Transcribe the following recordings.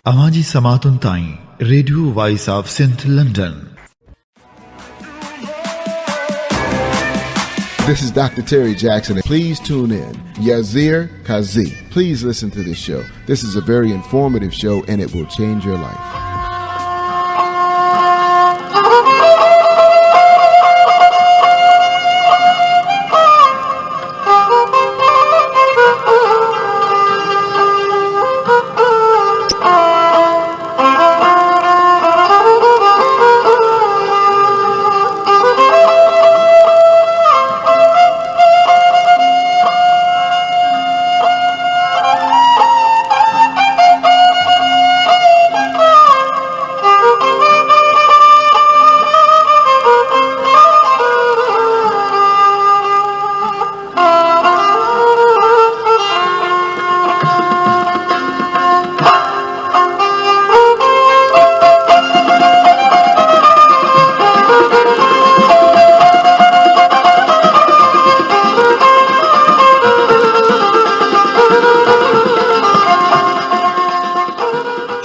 Amaji Samatun Tain, Radio Voice of St. London. This is Dr. Terry Jackson. Please tune in. Yazir Kazi. Please listen to this show. This is a very informative show and it will change your life.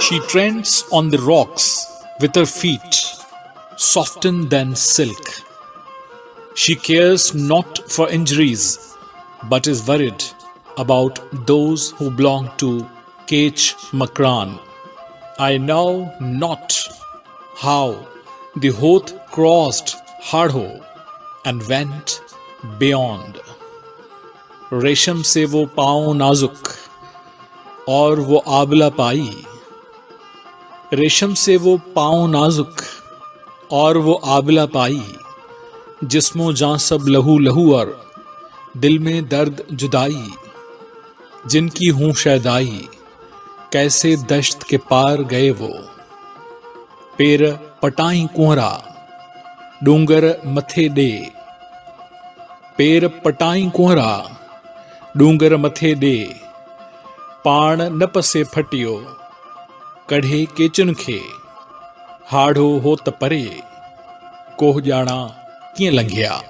She treads on the rocks with her feet, softened than silk. She cares not for injuries, but is worried about those who belong to Kech Makran. I know not how the Hoth crossed Hardho and went beyond. रेशम से वो पाँव नाजुक और वो आबला पाई, रेशम से वो पाँव नाजुक और वो आबला पाई, जिस्मो जान सब लहू लहू और दिल में दर्द जुदाई, जिनकी हूँ शैदाई, कैसे दश्त के पार गए वो, पेर पटाई कुहरा डूंगर मथे डे, पेर पटाई कुहरा डूंगर मथे डे, पाण न पसे फटियो कढ़े के चुनखे, हाड़ो हो तपरे कोह जाना किए लंघिया.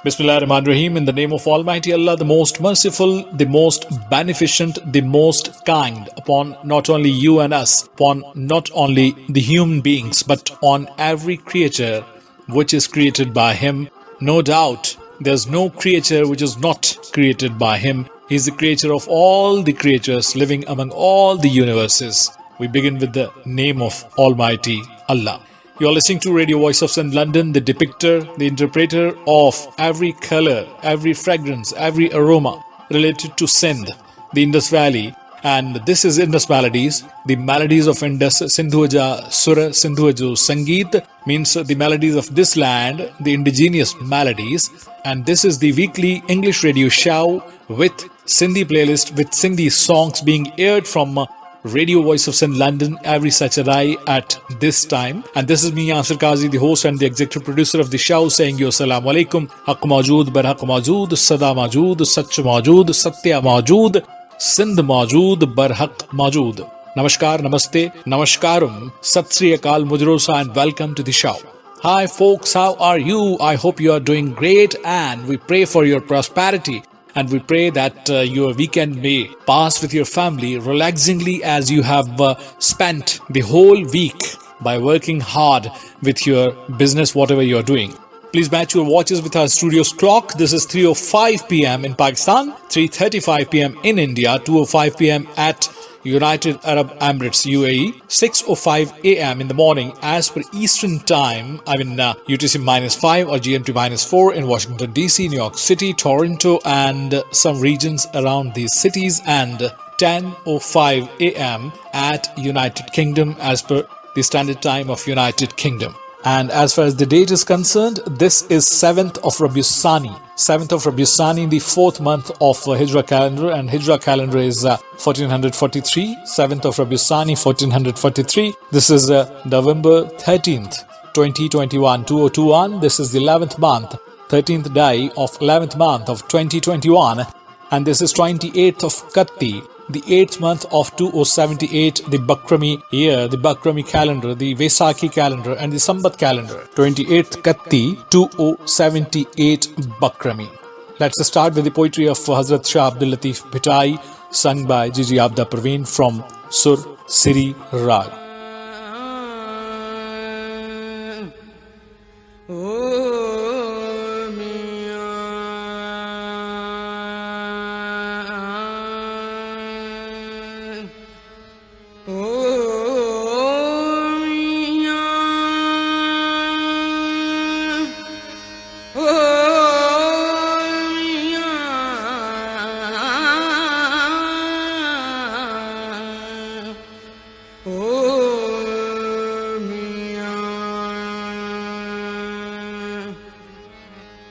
Bismillahirrahmanirrahim. In the name of Almighty Allah, the most merciful, the most beneficent, the most kind, upon not only you and us, upon not only the human beings, but on every creature which is created by Him. No doubt, there's no creature which is not created by Him. He is the creator of all the creatures living among all the universes. We begin with the name of Almighty Allah. You are listening to Radio Voice of St. London, the depictor, the interpreter of every color, every fragrance, every aroma related to Sindh, the Indus Valley. And this is Indus Melodies, the melodies of Indus, Sindhuja Sura, Sindhuja Sangeet, means the melodies of this land, the indigenous melodies. And this is the weekly English radio show with Sindhi playlist, with Sindhi songs being aired from Radio Voice of St. London every Saturday at this time. And this is me, Yasir Kazi, the host and the executive producer of the show, saying you Assalamu Alaikum. Haq Maujood, Bar Haq Maujood, Sada Maujood, Sach Maujood, Satya Maujood, Sindh Maujood, Bar Haq Maujood. Namaskar, Namaste, Namaskaram, Sat Sri Akal, Mujrosa, and welcome to the show. Hi folks, how are you? I hope you are doing great and we pray for your prosperity. And we pray that your weekend may pass with your family relaxingly as you have spent the whole week by working hard with your business, whatever you are doing. Please match your watches with our studio's clock. This is 3:05 p.m. in Pakistan, 3:35 p.m. in India, 2:05 p.m. at United Arab Emirates UAE, 6:05 a.m. in the morning as per Eastern Time. UTC -5 or GMT -4 in Washington DC, New York City, Toronto, and some regions around these cities, and 10:05 a.m. at United Kingdom as per the Standard Time of United Kingdom. And as far as the date is concerned, this is 7th of Rabiul Sani. 7th of Rabiul Sani, the 4th month of Hijra calendar, and Hijra calendar is 1443. 7th of Rabiul Sani, 1443. This is November 13th, 2021, 2021. This is the 11th month, 13th day of 11th month of 2021. And this is 28th of Katti, the 8th month of 2078, the Bakrami year, the Bakrami calendar, the Vaisakhi calendar, and the Sambat calendar. 28th Katti 2078 Bakrami. Let's start with the poetry of Hazrat Shah Abdul Latif Bhitai, sung by Gigi Abda Parveen from Sur Siri Rag.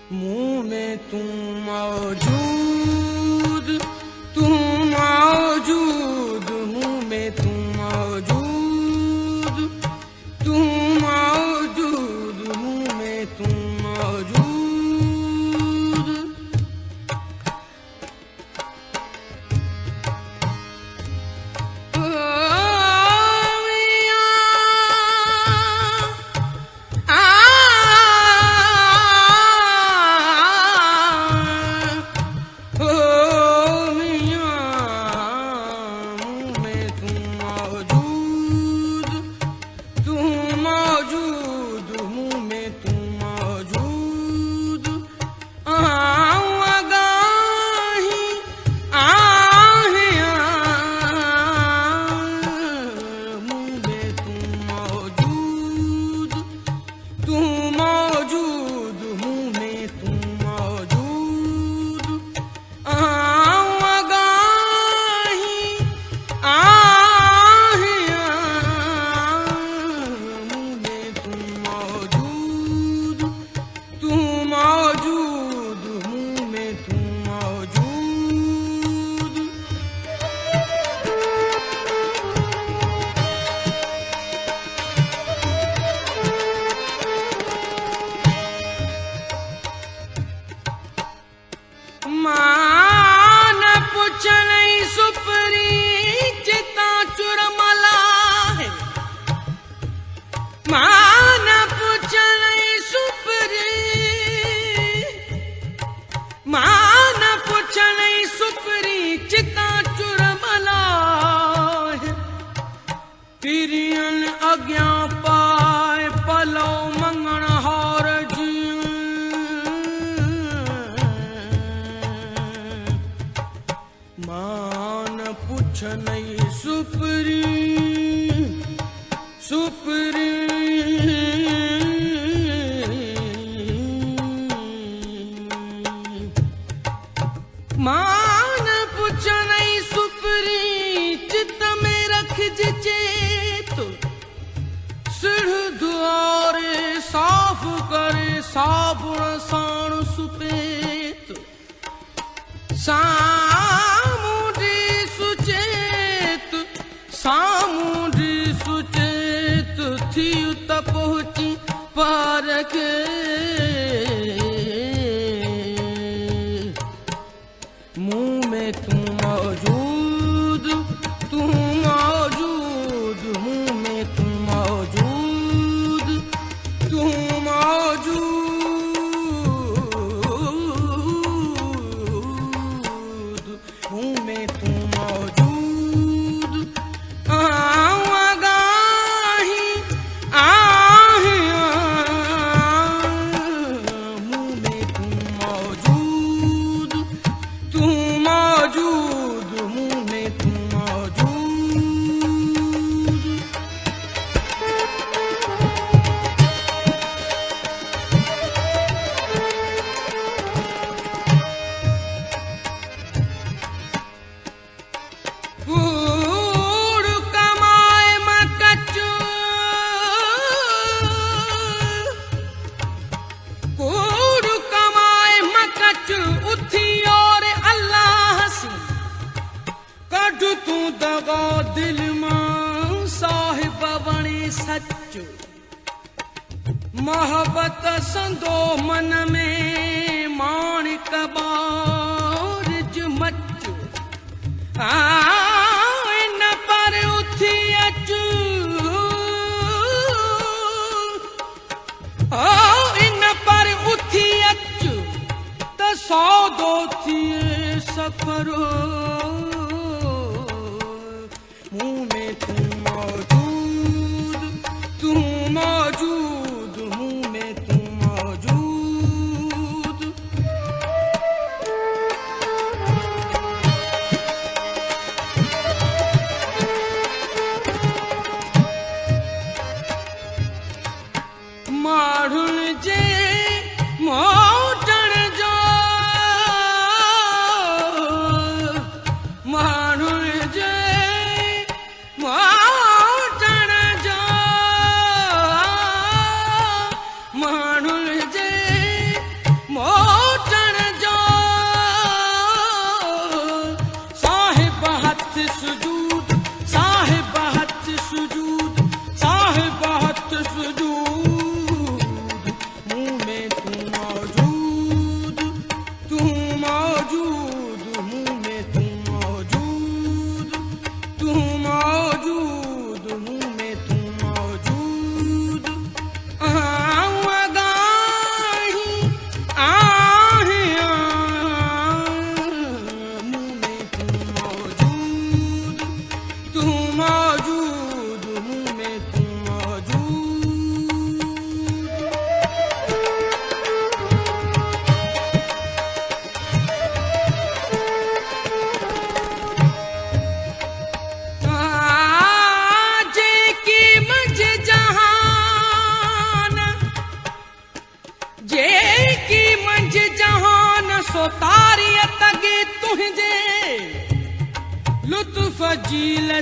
मुँह में तुम मौजूद, तुम मौजूद, मुँह में तुम मौजूद, तुम मौजूद, मुँह में तुम मौजूद। मान पुछणई सुपरी चिता चुरमला है, मान पुछणई सुपरी, मान पुछणई सुपरी चिता चुरमला है। पिरियन अग्यां पाए पलो मंगण हार मान पुछणई सुपरी, सुपरी, मान पुछणई सुपरी चित में रखज चेत, सिढ़ दुआरे साफ करे साबुण साण सुपेत। सामुंडी सुचेत, सामुंडी सुचेत थी त पहुंची पार के। मुँह में तुम मौजूद, तुम मौजूद, मुँह में तुम मौजूद, तुम मौजूद, मुँह में तुम मौजूद। आगाही आहे, मुँह में तुम मौजूद, तुम मौजूद, मुँह में तुम मौजूद। कूड़ कमाए मकचू, कूड़ कमाए मकचू उथी और अल्लाह सी कढ तू दगा दिल मां साहिब बणी सच। मोहब्बत संदो मन में माणिक बारिज मच। इन पर उथी अचू, इन पर उथी अचू त सौदो थिए सफरो। मुँह में तुम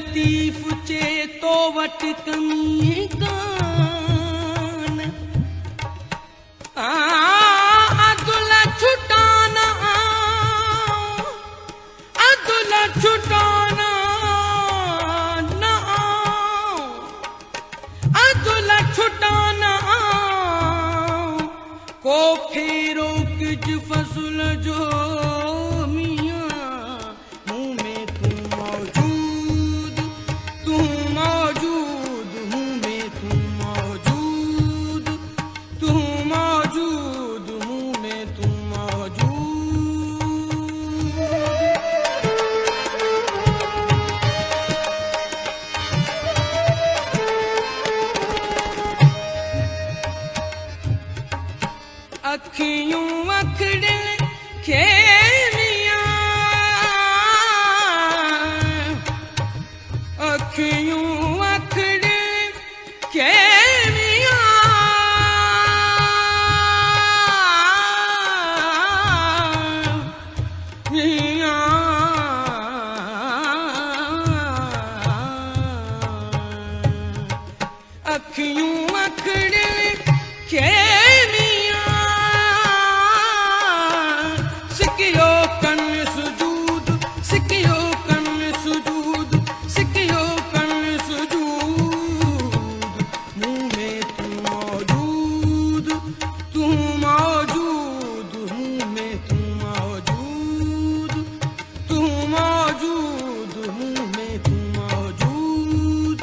लतीफ चे तो वट कमी कान अब्दुल छुटाना अब्दुल छुटाना ना अब्दुल छुटाना को फेरो किज फसल जो अखियों अखड़े खेलियां अखियों अखड़े खेलियां अखियों अखड़े खेलियां सिकियो कन सुजूद सिकियो कन सुजूद सिकियो कन सुजूद मुँह में तू मौजूद मुँह में तू मौजूद मुँह में तू मौजूद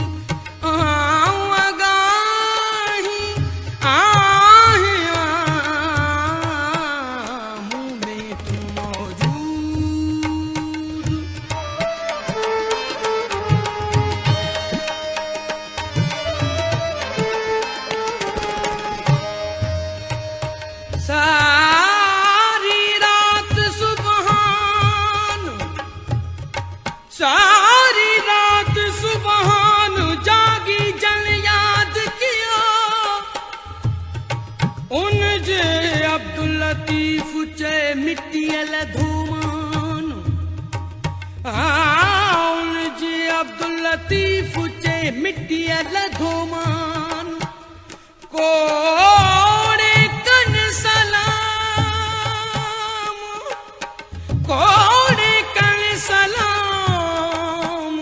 सारी रात सुबहान जागी जल याद किया उन जे अब्दुल लतीफ चे मिट्टी धूमान उन जे अब्दुल लतीफ चे मिट्टी धूमान कोड़े कन सलाम कोड़े कन सलाम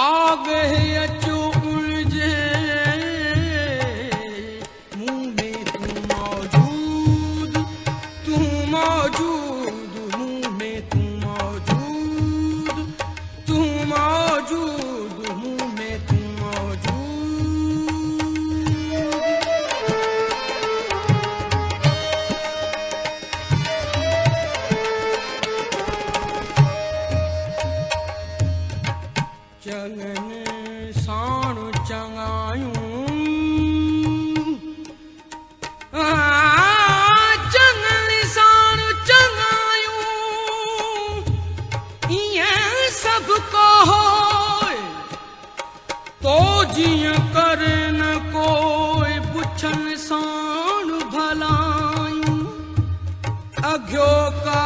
आगे अचो उलझे मुँह में तू मौजूद मुँह में तू मौजूद मुँह में तू मौजूद चंगन साण चंगायूं चंगन साण चंगायूं इएं सब कहो तो जिया करे न कोई पुछन साण भलायूं अघ्यो का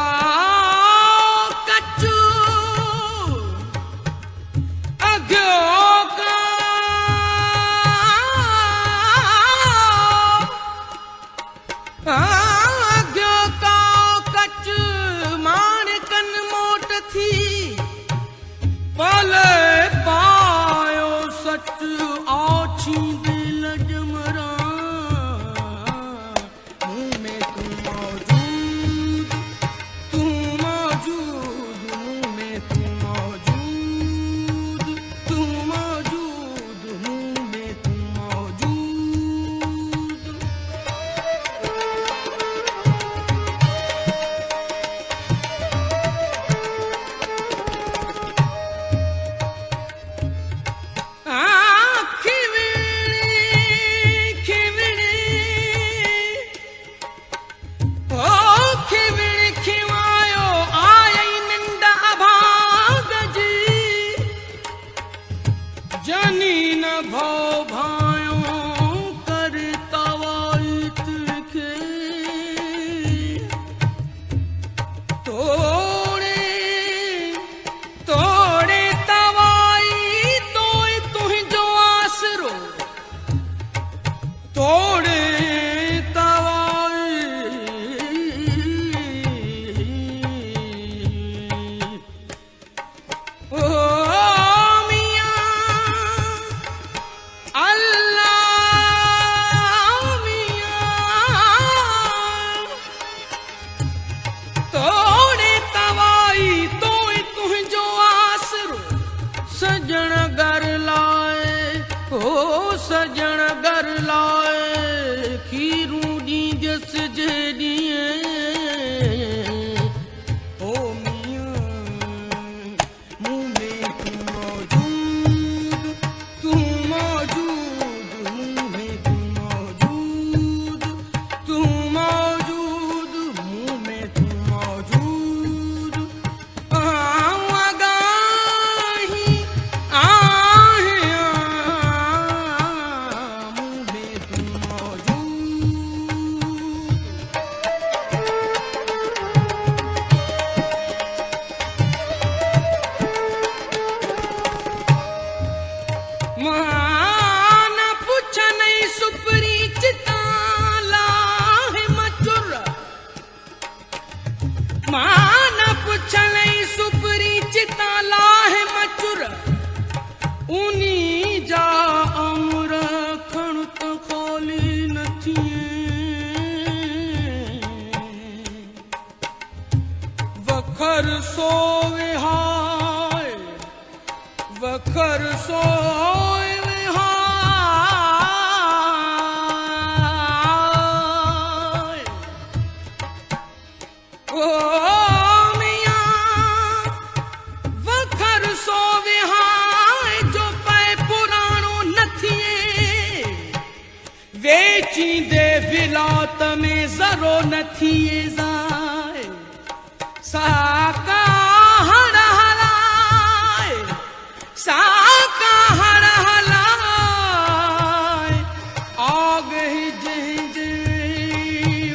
तोड़े तवाईत सोवे हाय वखर सोवे हाय ओ मियां वखर सोवे हाय जो पै पुराणो नथिए वेची दे विलात में जरो नथिए जाए साका हर हलाए साका हर हलाए आग ही जह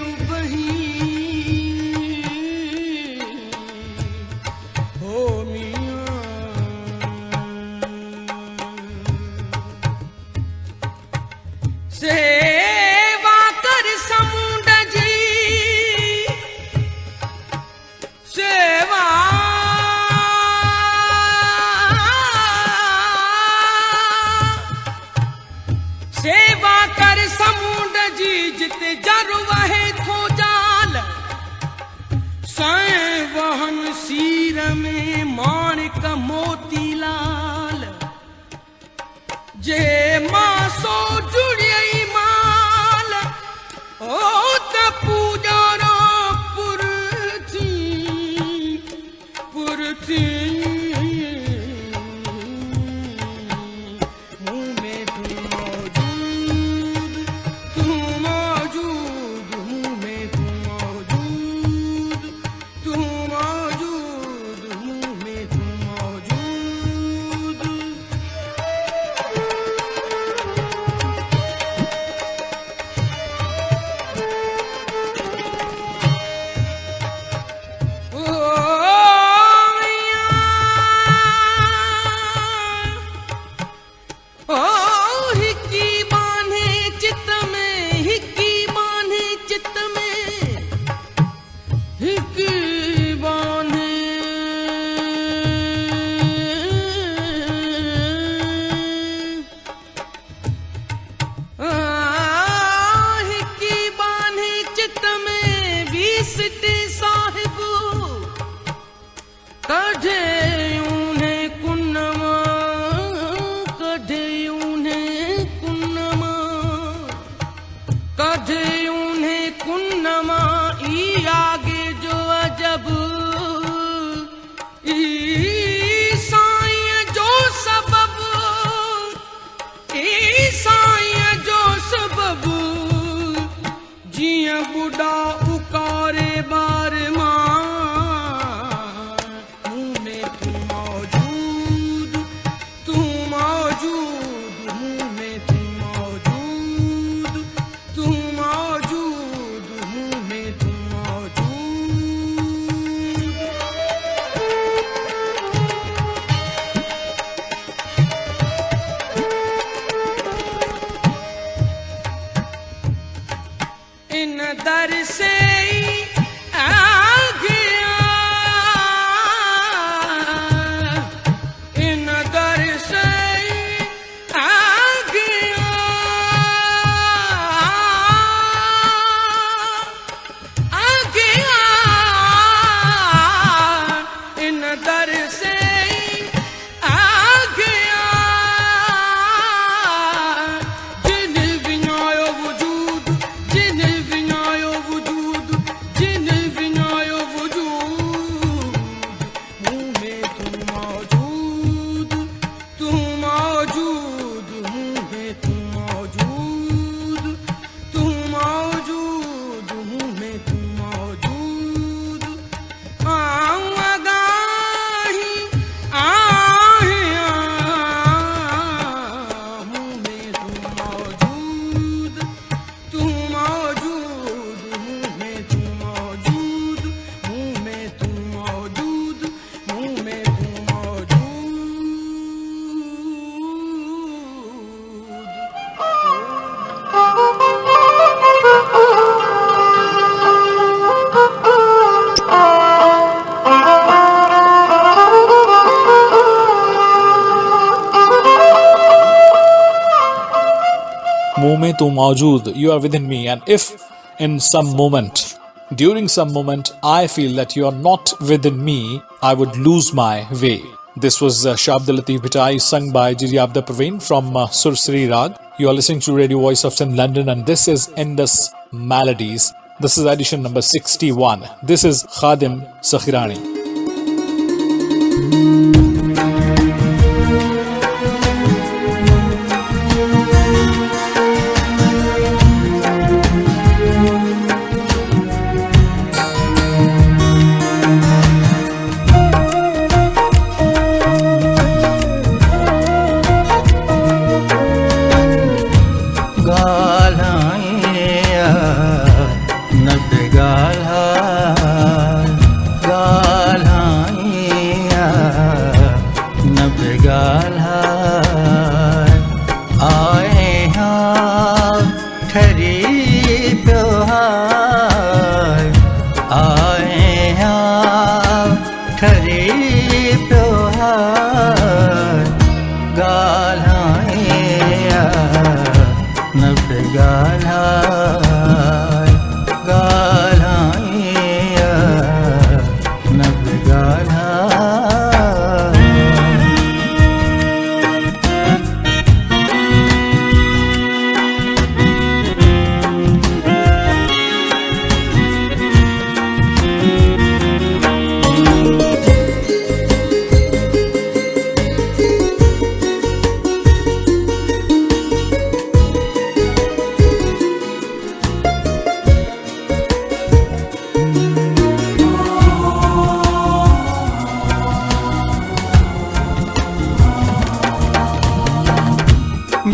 उबही हो मियां सेवा कर समुंड जी सेवा सेवा कर समुंड जी जिते जर वहे थो जाल साए वहन सीर में माणिक मोती लाल जे मासो जुड़ई माल ओ त पूजारा पुरथी पुरथी मुँह में तू मौजूद मुँह में तू मौजूद मुँह में तू मौजूद ओ मियां ओ हिक्की बांधे चित में हिक्की बांधे चित में हिक्की बांधे हिक्की बांधे चित में बीसटे साहिब कढ़े उन्हें कुन्नमा कढ़े उन्हें कुन्नमा कढ़े उन्हें कुन्नमा ई आगे जो अजब ई साईं जो सबब ई साईं जो सबब जिया बुढ़ा उकारे बार मां मुँह में तू मौजूद मुँह में तू मौजूद मुँह में तू मौजूद इन दर से आ गया इन दर से आ गया इन दर से आ गया जिन विनायो वजूद जिन विनायो वजूद जिन विनायो वजूद मुँह में तू मौजूद मुँह में तू मौजूद मुँह में तू मौजूद आगाही आहे मुँह में तू मौजूद मुँह में तू मौजूद मुँह में तू मौजूद मुँह में तू मुंह में तू मौजूद, you are within me, and if in some moment, during some moment, I feel that you are not within me, I would lose my way. This was Shah Abdul Latif Bhitai, sung by Giri Abda Praveen from Sursari Rag. You are listening to Radio Voice of Sin London, and this is Indus Melodies. This is edition number 61. This is Khadim Sakhirani.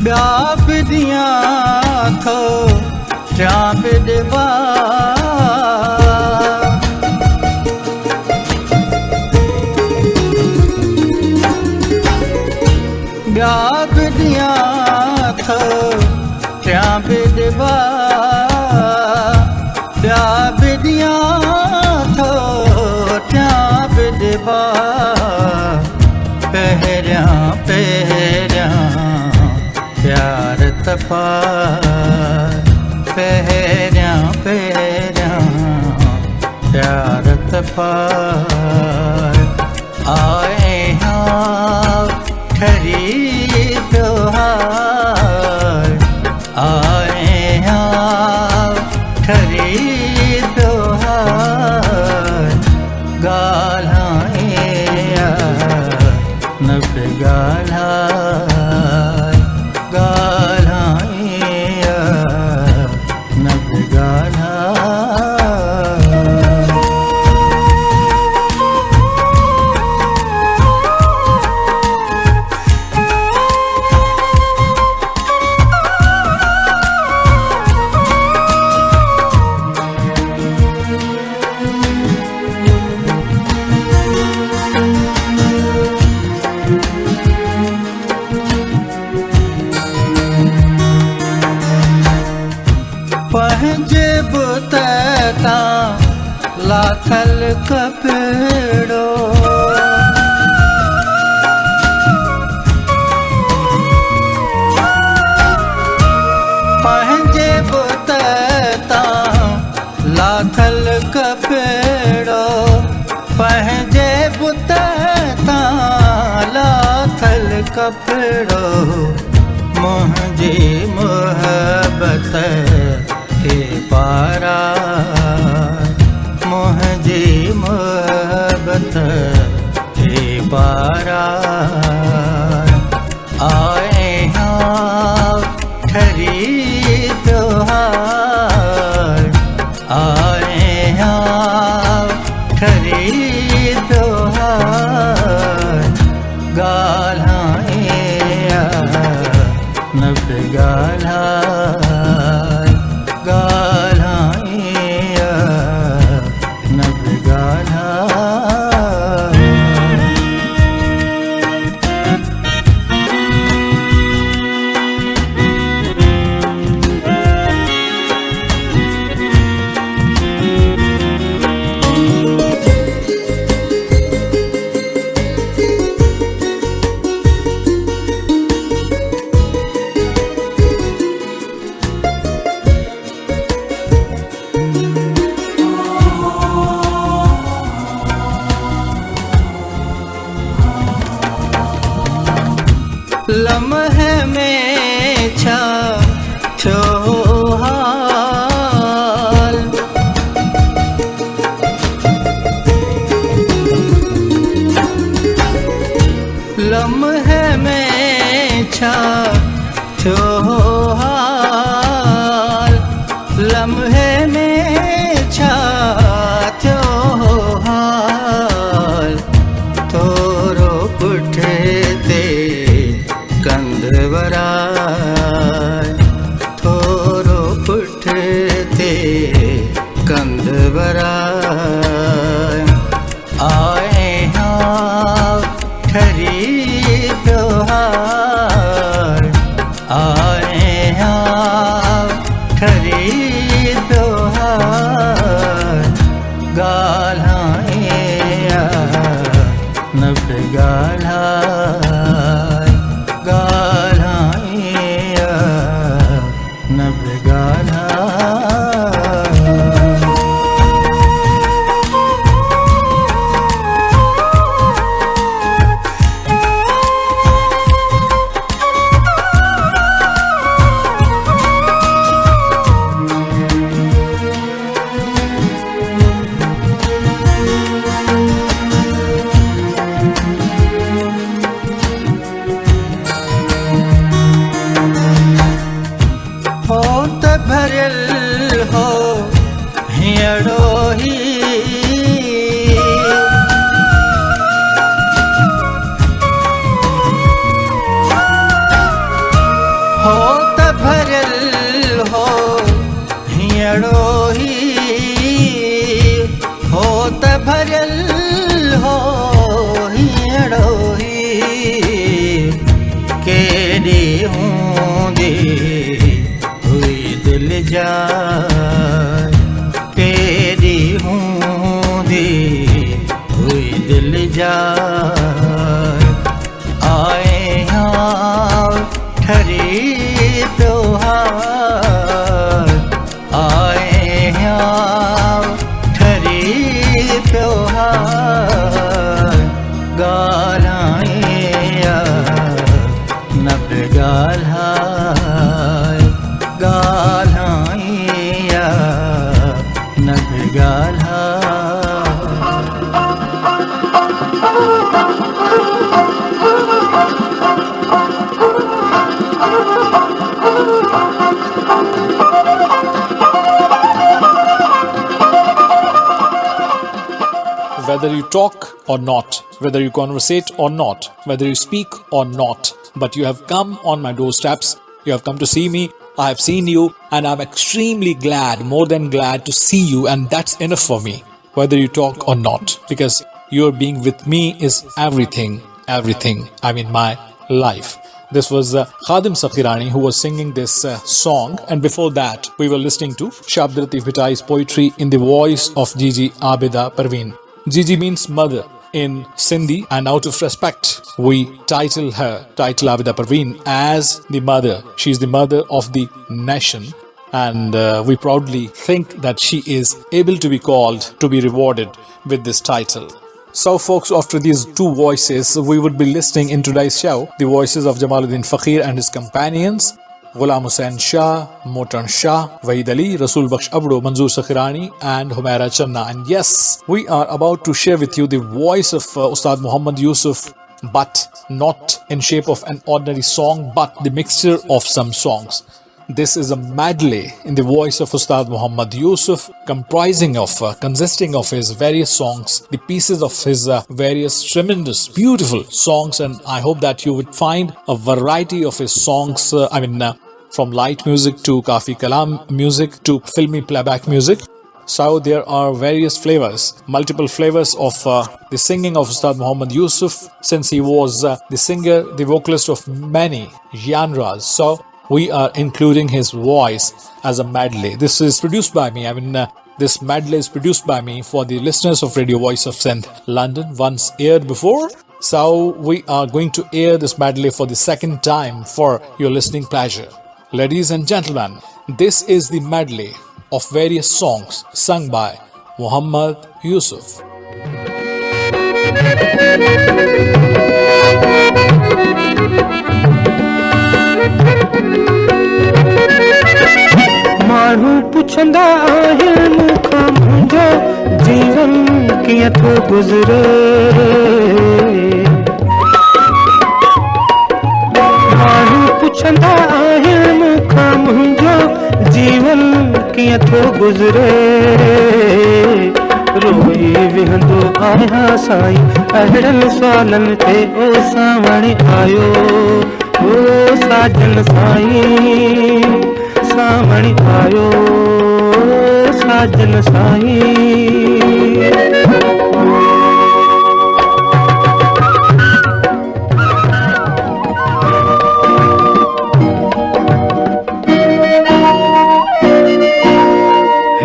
ब्याप दिया थो चाप देवा ब्याप दिया थो चाप देवा ब्याप दिया थो चाप देवा पहरिया पहरिया प्यार तपा पहरिया पहरिया प्यार तपा आए हाँ ठरी त्योहार आए हाँ ठरी त्योहार गाल्हाए नब गाल्हाए पंहिंजे बुतता लाथल कपिड़ो पंहिंजे बुतता लाथल कपिड़ो पंहिंजे बुतता लाथल कपिड़ो मुंहिंजी मोहबत के पारा मुंहिंजी मोहबत के पारा आए हाँ ठरी त्योहार आए हाँ ठरी त्योहार गाल्हाए नब गाल्हाए गाल्हाए नब गाल्हाए थियो हाल लम्हे में छा थियो हाल थोरो पुठे ते कंधवराय थोरो पुठे ते कंधवराय आए हाँ ठरी त्योहार आए हाँ ठरी त्योहार गाल्हाए नब गाल्हाए गाल्हाए नब गाल्हाए भरियल हो हियड़ो ही हो त भरियल हो हियड़ो ही हो त भरियल हो हियड़ो ही केड़ी हूंदी दिल जाए तेरी हूंदी हुई दिल जाए आए हाँ ठरी त्योहार आए हाँ ठरी त्योहार गाल्हाए नब गाल्हाए गाल्हाए नब गाल्हाए Whether you talk or not, whether you conversate or not, whether you speak or not, but you have come on my doorsteps, you have come to see me, I have seen you, and I'm extremely glad, more than glad to see you, and that's enough for me, whether you talk or not, because your being with me is everything, I mean my life. This was Khadim Sakhirani who was singing this song, and before that we were listening to Shabd Latif Bhittai's poetry in the voice of Gigi Abida Parveen. Gigi means mother in Sindhi, and out of respect we title Abida Parveen as the mother. She is the mother of the nation, and we proudly think that she is able to be called, to be rewarded with this title. So folks, after these two voices, we would be listening in today's show the voices of Jamaluddin Faqir and his companions, Ghulam Hussain Shah, Motan Shah, Wahid Ali, Rasul Bakhsh Abdo, Manzoor Sakhirani and Humaira Channa. And yes, we are about to share with you the voice of Ustad Muhammad Yusuf, but not in shape of an ordinary song, but the mixture of some songs. This is a medley in the voice of Ustad Muhammad Yusuf, consisting of his various songs, the pieces of his various tremendous, beautiful songs, and I hope that you would find a variety of his songs, from light music to Kafi Kalam music to filmy playback music. So there are various flavors, multiple flavors of the singing of Ustad Muhammad Yusuf, since he was the singer, the vocalist of many genres. So we are including his voice as a medley. This is produced by me. This medley is produced by me for the listeners of Radio Voice of Sindh London, once aired before. So we are going to air this medley for the second time for your listening pleasure. Ladies and gentlemen, this is the medley of various songs sung by Muhammad Yusuf. माण्हू पुछंदा आहिनि मूंखां मुंहिंजो जीवन कीअं थो गुज़रे माण्हू पुछंदा आहिनि आहिल मुखा मुंहिंजो जीवन कीअं थो गुज़रे रोई विहंदो आहियां साईं अहिड़नि सुवालनि ते ओ सावण आयो ओ साजन साईं सावण आयो साजन साईं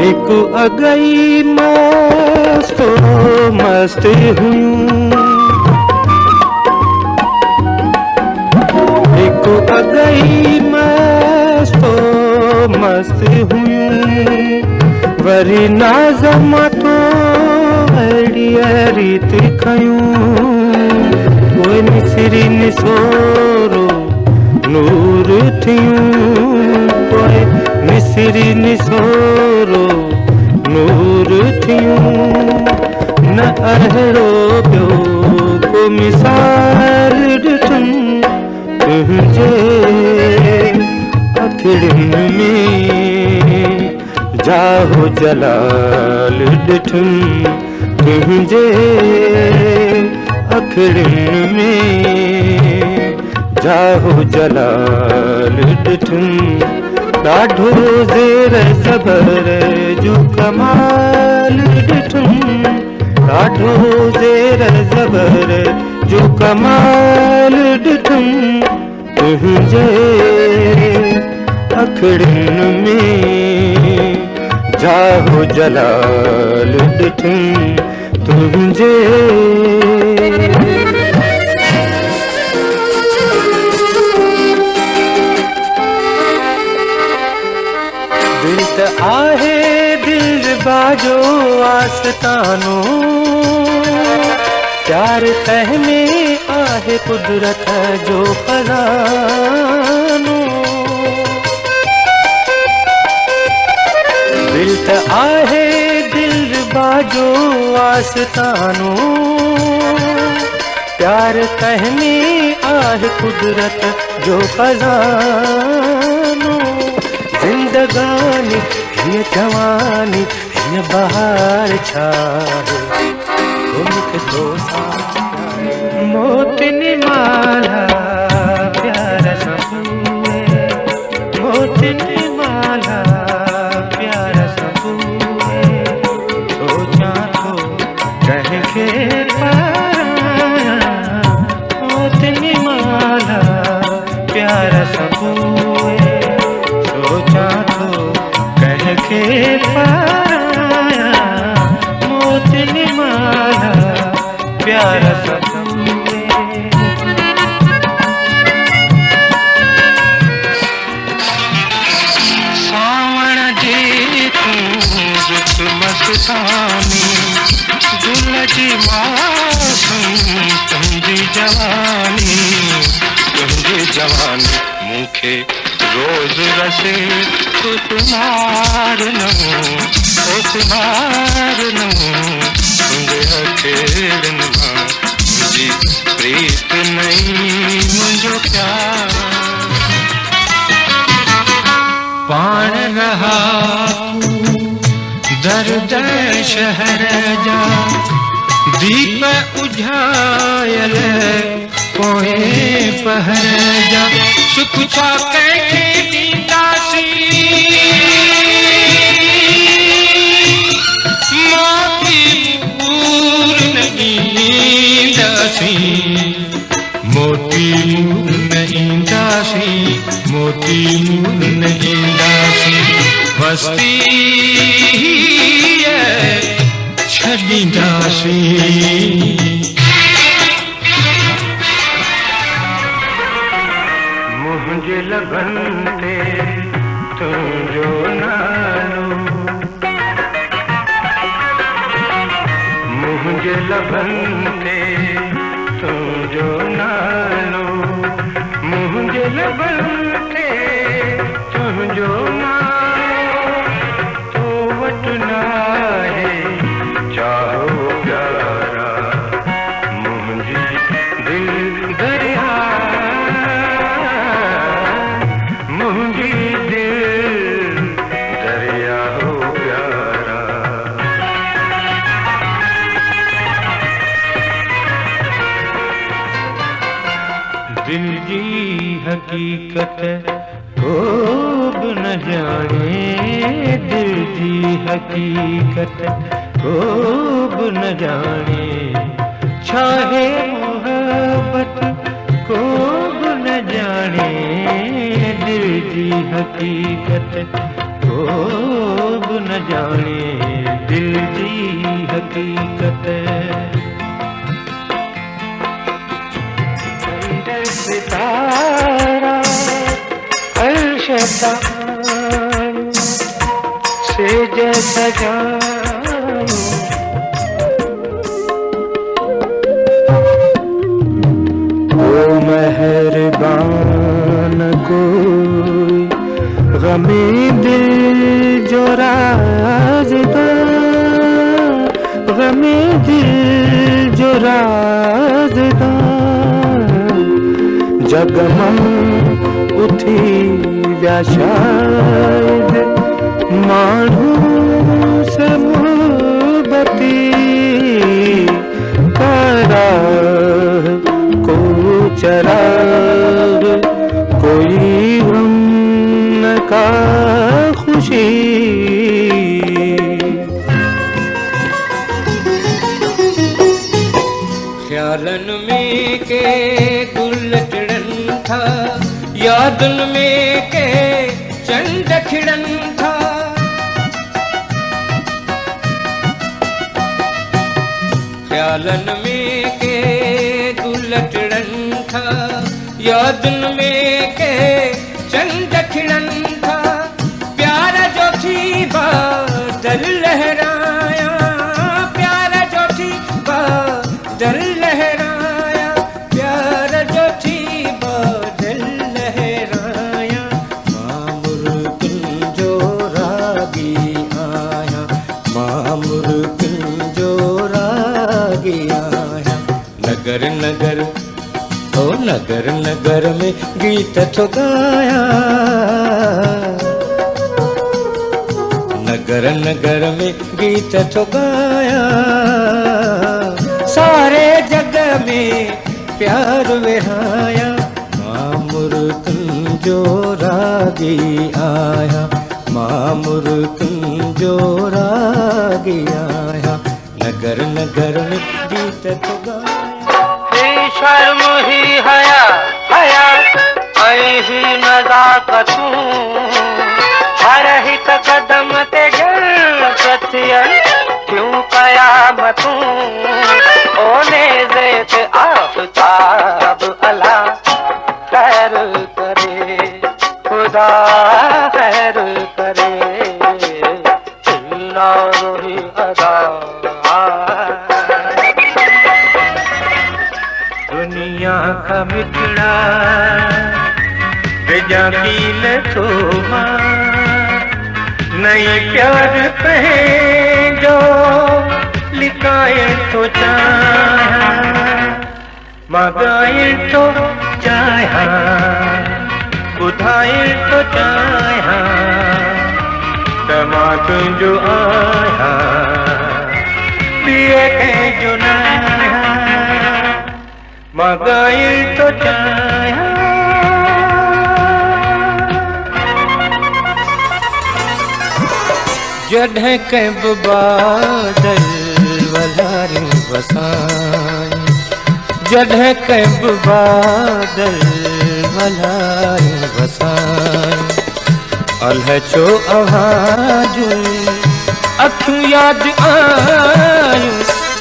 हिकु अगई मस्तो मस्त हुयूं हिकु अगई मस्तो मस्त हुयूं वरी नाज़मा तो अहिड़ी रीत खयूं कोई निसिरी निसोरो नूर थियूं कोई निसिरी निसोरो नूर थियूं न अहिड़ो ॿियो को मिसाल ॾिठुम तुंहिंजे अखिड़ियुनि में जाहो जलाल ॾिठुम तुंहिंजे अखिड़ियुनि में जाहो जलाल ॾिठुम ॾाढो ज़ेर ज़बर जो कमाल ॾिठुम ॾाढो ज़ेर ज़बर जो कमाल ॾिठुम तुंहिंजे अखिड़ियुनि में जाहो जलाल ॾिठुम तुंहिंजे दिल त आहे दिल बाजो आस्तानो प्यार तह में आहे कुदरत जो खजानो दिल त आहे दिल बाजो आस्तानो प्यार तह में आहे कुदरत जो खजानो जिंदगानी ये जवानी ये बहार छाए घुमके तो मोतनी माला प्यारा सबूए मोतनी माला प्यारा सबूए सोचा तो कह के पाया मोतनी माला प्यारा सबूए सोचा तो कह के पाया मोतनी माला प्यारा सबूए सावण जी तू मस्तानी गुल जी मासूम तुंहिंजी जवानी मूंखे रोज रसे कुमारनो तुंहिंजे अखिड़ियुनि मां मुंहिंजी प्रीत नहीं मुंहिंजो प्यार पाण रहा दर्द शहर जा दीप उझायल पोए पहर जा सुख छा कंहिंखे ॾींदासीं मोती मूर न ईंदासीं मोती मूर न ईंदासीं बस्ती छॾींदासीं मुंहिंजे लबनि ते तुंहिंजो नालो मुंहिंजे लबनि ते तुंहिंजो नालो मुंहिंजे लबनि ते तुंहिंजो नालो तो वटि नाहे चाहो प्यारा मुंहिंजी दिल दरिया समझी दिल दरिया हो प्यारा। दिल जी हकीकत खूब न जाने, दिल जी हकीकत खूब न जाने, चाहे मोहब्बत खूब न जाने, दिल जी हकीकत खूब न जाने, दिल जी हकीकत। सितारा शैतान से जैसा जाऊं, ओ मेहरबान कोई गमे दिल जो राज़दार, गमे दिल जो राज़दार, जगमग उठी व्या शायद माण्हू से मोहब्बती करार, को चरार कोई गम न का खुशी। ख्यालन में के गुल टिड़न था, यादन में के चंद खिड़न था, ख्यालन में के गुल टिड़न था, यादन में के चंद खिड़न था, प्यारा जो थी बादल लहराया, प्यारा जो थी बादल लहराया, प्यारा जो थी बादल लहराया, मामुर कुंजो रागी आया, मामुर कुंजो रागी आया, नगर नगर ओ नगर नगर में गीत तो गाया, नगर नगर में गीत तो गाया, सारे जग में प्यार विहाया, मामुर कुंजो रागी आया, मामुर कुंजो रागी आया, नगर नगर में गीत तो गाया। शर्म ही हया हया ऐ ही नज़ाकतूं, हर हिक कदम ते जलकतियन क्यों कयामतूं, ओने ज़ेत आफ़ताब अला खैर करे, खुदा खैर करे, इल्ला रोही अदा। दुनिया का मिठड़ा बेजाकील थोमा, नई प्यार कहे जो लिखाए तो चाहा, मगाए तो चाहा, बुधाए तो चाहा, दमाद जो आया पिए के जो नया, मगाए तो चाहा। जॾहिं कंहिं बि बादल वलारी वसाई, जॾहिं कंहिं बि बादल वलारी वसाई, अल्ह छो अवाजूं अखियूं यादि आयूं,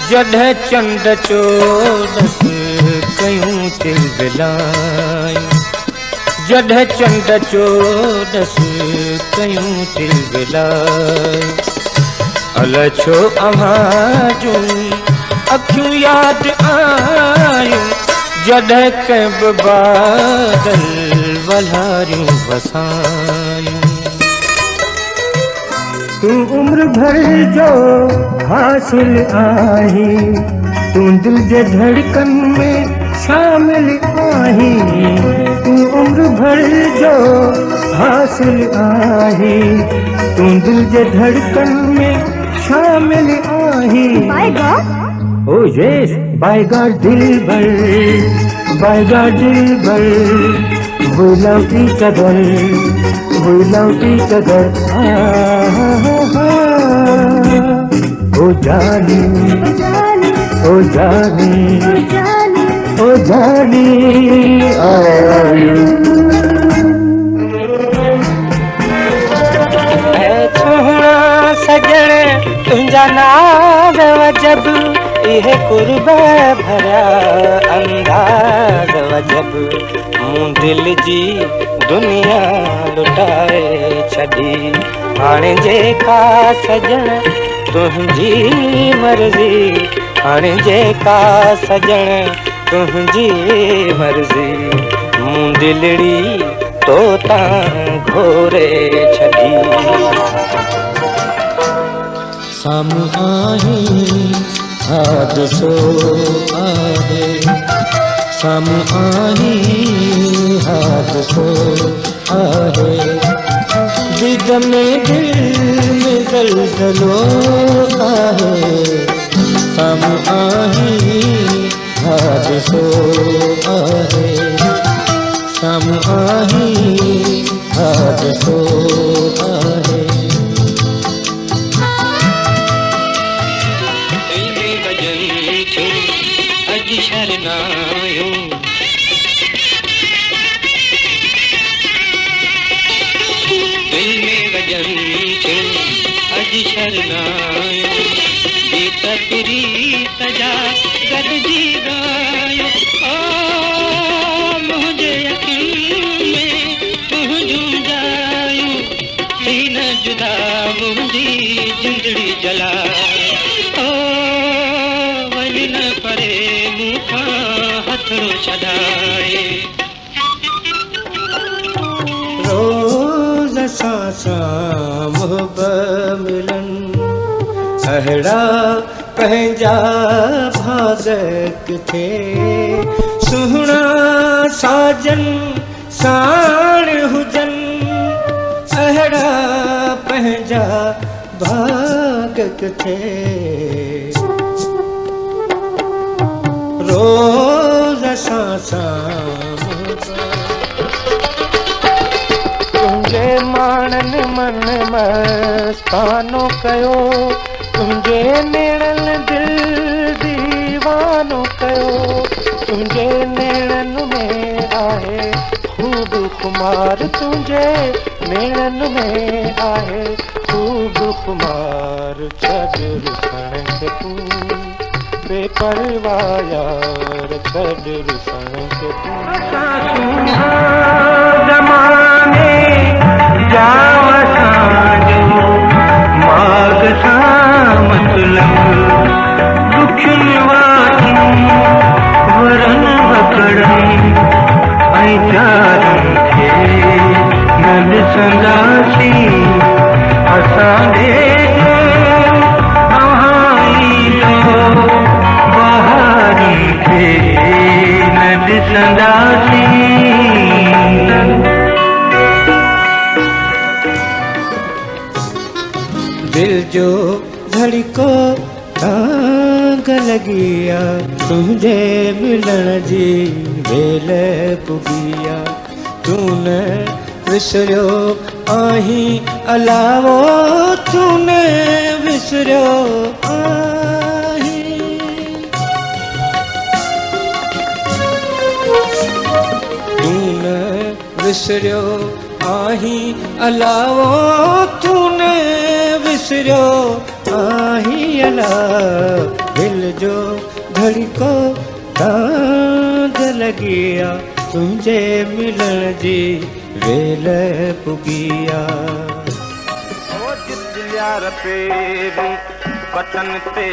जॾहिं चंड चोॾस कयूं चिलबिलायूं, जॾहिं चंड चोॾस कयूं चिलबिलायूं, अल्ह छो आवाजूं अखियूं यादि आयूं, जॾहिं कंहिं बि बादल वलारियूं वसायूं। तूं उम्र भर जो हासिल आही, तूं दिल जे धड़कन में शामिल आही, तूं उम्र भर जो हासिल आही तू दिल जे धड़कन में शामिल आही by god oh yes by god दिलबर we love each other ओ जानी ओ जानी ओ जानी I love you सजण तुंहिंजा नाल वजब इहे कुर्ब भरिया अंदाज़ वजब मूं दिल जी दुनिया लुटाए छॾी हाणे जेका सजण तुंहिंजी मर्ज़ी हाणे जेका सजण तुंहिंजी मर्ज़ी मूं दिलड़ी तो तां घोरे छॾी साम्हूं आहीं हादिसो आहे साम्हूं आहीं हादिसो आहे दिल में ज़लज़लो आहे साम्हूं आहीं हादिसो आहे साम्हूं आहीं हादिसो आहे शरनायो दिल में वजन छो अज शरनायो गीत प्रीत जा गॾिजी गायो ओ मुंहिंजे यकीन में तुंहिंजूं जायूं थी न जुदा मुंहिंजी जिंदड़ी जलायो वञ न परे हथड़ो छॾाए रोज़ सां मोहब्बत मिलन अहिड़ा पंहिंजा भाग किथे सुहिणा साजन साण हुजन अहिड़ा पंहिंजा भाग किथे रोज़ सां तुंहिंजे माणनि मन मस्तानो कयो तुंहिंजे नेणनि दिल दीवानो कयो तुंहिंजे नेणनि में आहे ख़ूब खुमार तुंहिंजे नेणनि में आहे ख़ूब खुमार छॾ रुसण खे तूं बेपरवाह यार छॾ रुसण खे तूं ज़माने जाओ असांजो माग सां मतलब दुखियुनि वाटियूं वरन वकड़नि ऐं चारनि खे न ॾिसंदासीं असांजे दिल जो धड़को तांग लगिया तुझे मिलण जी वेल पुगिया तूने विसरियो आही अलावो तूने विसरियो आही तूने विसरियो आही अलावो तूने विसरियो आही अला दिल जो धड़को तांग लगिया तुझे मिलण जी वेल पुगिया हो जिते यार पेरूं बटन ते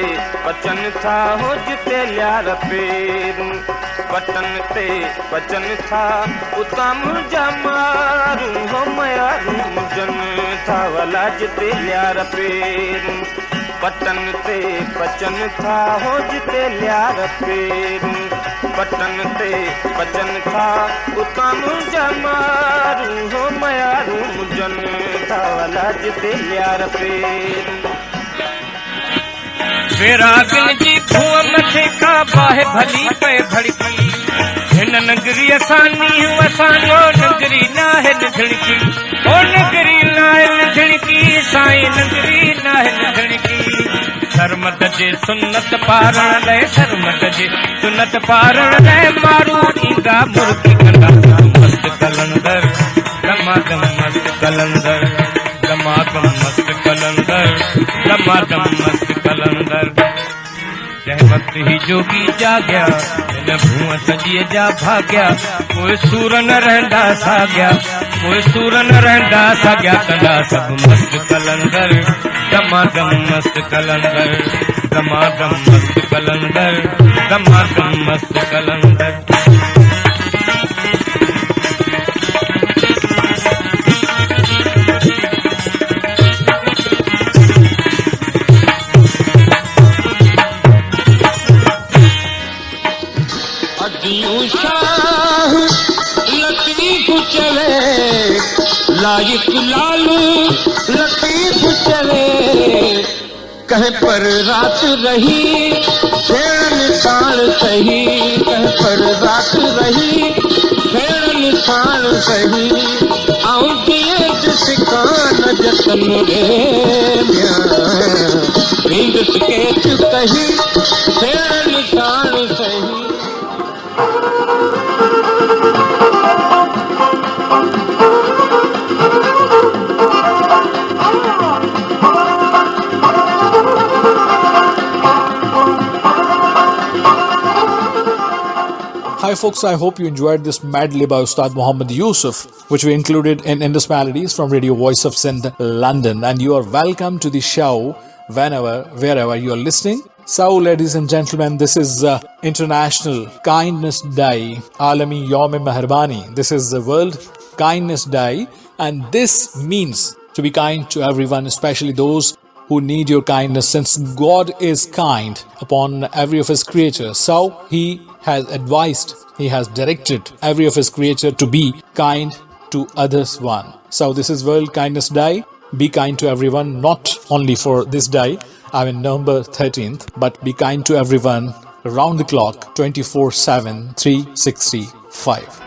बचन था हो जिते यार पेरूं बटन ते बचन था उतां मुंहिंजा मारूं हो मयारूं जन था वला जिते यार पेरूं बटन ते बचन था हो जिते यार पेरूं बटन ते बचन था उतां मुंहिंजा मारू हो मयारू मुंजन थावला जिते यार पेरू वेरागन जी धुआ मथे का बाहे भली पे भड़की हिन नगरी असानी असानो नगरी नाहे निधड़की ओ नगरी नाहे निधड़की साईं नगरी नाहे निधड़की सरमत जे सुन्नत पारण ले सरमत जे सुन्नत पारण ले मारू ईंदा मुर्गी कंदा मस्त कलंदर दमादम मस्त कलंदर दमादम मस्त कलंदर दमादम मस्त कलंदर जहमत ही जोगी जाग्या इन भूअ सॼीअ जा भाग्या कोई सूर न रहंदा साॻिया कोई सूर न रहंदा साॻिया कंदा सभु मस्त कलंदर दमादम मस्त कलंदर दमादम मस्त कलंदर दमादम मस्त कलंदर लतीफ चले लाइक लालू लतीफ चले कहीं पर रात रही फेर निशान सही कहीं पर रात रही फेर निशान सही आऊं दिए जिसकान जतन रे नींद सकेत कही फेर निशान सही Hi folks, I hope you enjoyed this medley by Ustad Muhammad Yusuf, which we included in Indus Melodies from Radio Voice of Sindh, London. And you are welcome to the show whenever, wherever you are listening. So, ladies and gentlemen, this is International Kindness Day, Alami Yawm Meharbani. This is the World Kindness Day, and this means to be kind to everyone, especially those who need your kindness, since God is kind upon every of His creatures. So, He has advised, He has directed every of His creature to be kind to others one. So, this is World Kindness Day. Be kind to everyone, not only for this day, November 13th, but be kind to everyone around the clock, 24/7, 365.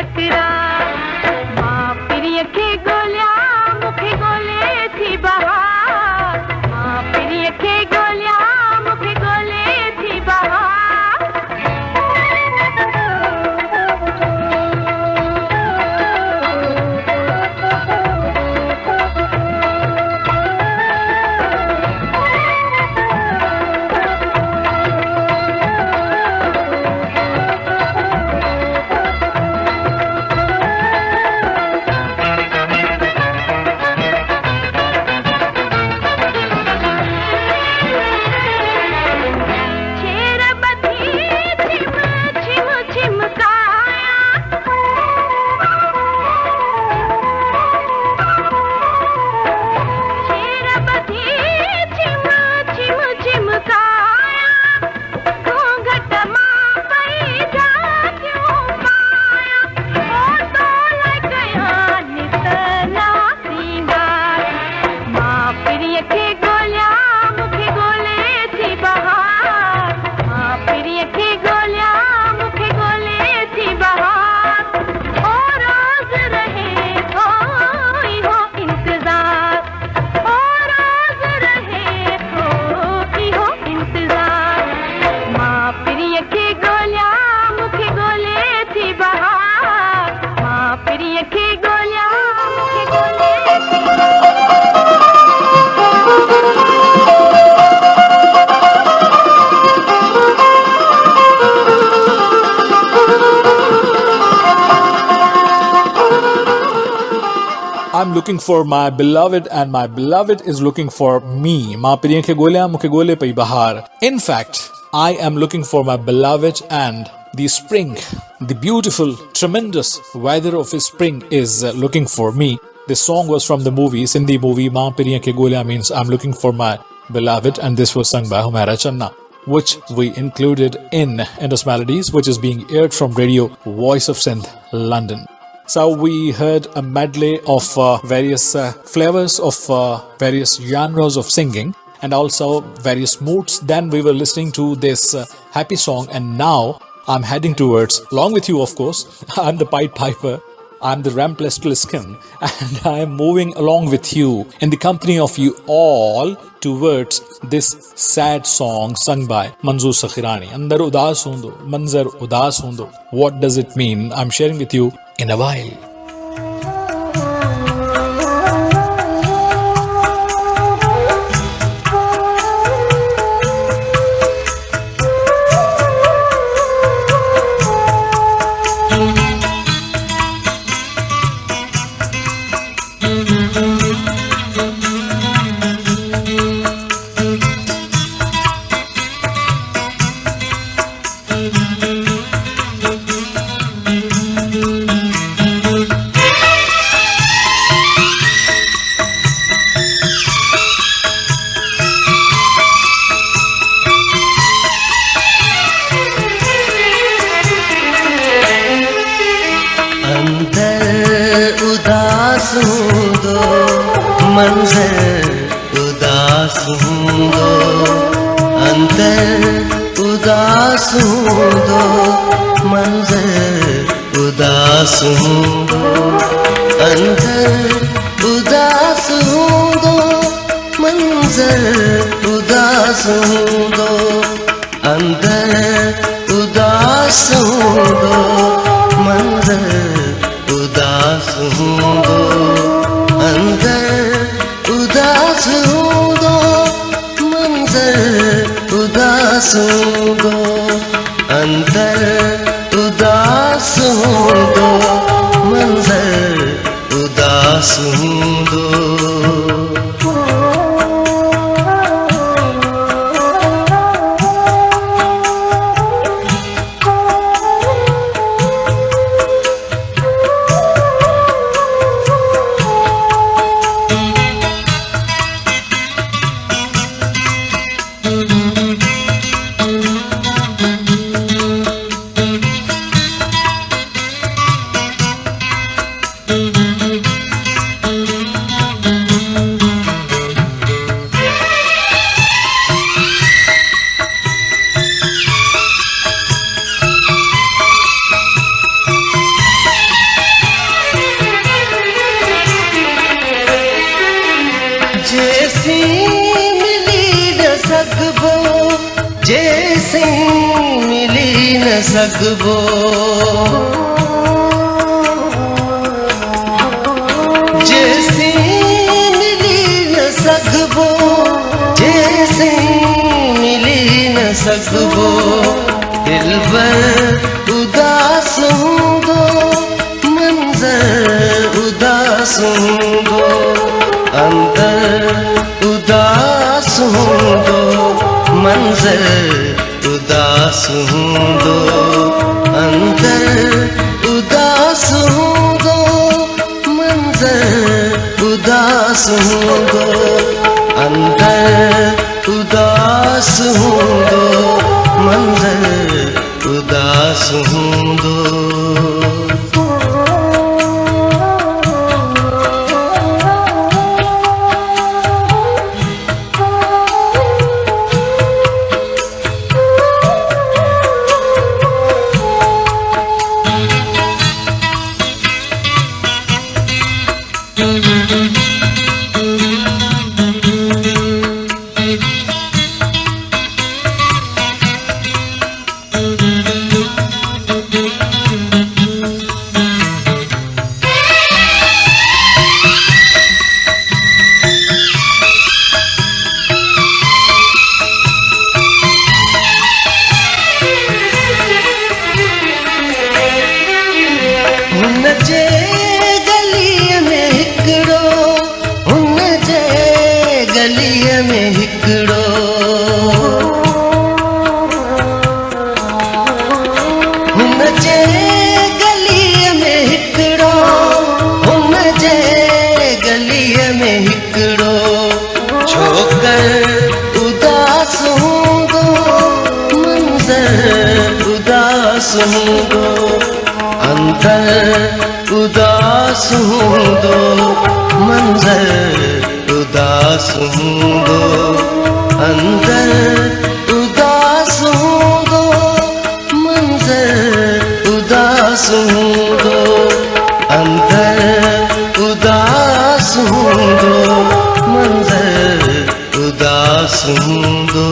तकरार माँ प्रिय के गोल्या मुखे गोले थी बहार माँ प्रिय के गोल्या मुखे गोले थी बहार I'm looking for my beloved and my beloved is looking for me. Ma piriyan ke golya mukhe gole pai bahar. In fact, I am looking for my beloved and the spring, the beautiful, tremendous weather of spring is looking for me. This song was from the movie, Sindhi movie, Ma Piriyan Ke Golya means I'm looking for my beloved, and this was sung by Humaira Channa, which we included in Indus Melodies, which is being aired from Radio Voice of Sindh, London. So we heard a medley of various flavors of various genres of singing and also various moods. Then we were listening to this happy song, and now I'm heading towards, along with you of course, I'm the Pied Piper, I'm the Ramplestilskin, and I'm moving along with you in the company of you all towards this sad song sung by Manzoor Sakhirani. Andar udas hundo, manzar udas hundo. What does it mean? I'm sharing with you in a while. सघबो जैसी मिली न सघबो जैसी मिली न सघबो दिलबर उदास हूंदो मंज़र उदास हूंदो अंदर उदास हूंदो मंज़र उदास हूंदो अंदर उदास हूंदो मंज़र उदास हूंदो अंदर उदास हूंदो मंज़र उदास हूंदो अंदर उदास हूंदो मंज़र उदास हूंदो अंदर उदास हूंदो मंज़र उदास हूंदो अंदर उदास हूंदो मंज़र उदास हूंदो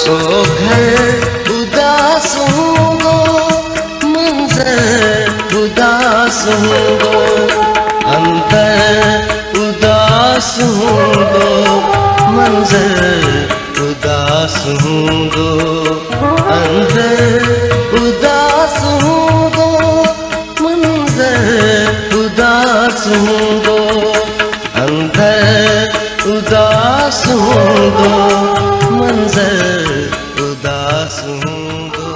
सो घर उदास हूंदो मंज़र उदास हूंदो अंदर उदास हूंदो मंज़र उदास हूंदो अंदर उदास हूंदो मंज़र उदास हूंदो अंदर उदास हूंदो मंज़र उदास हूंदो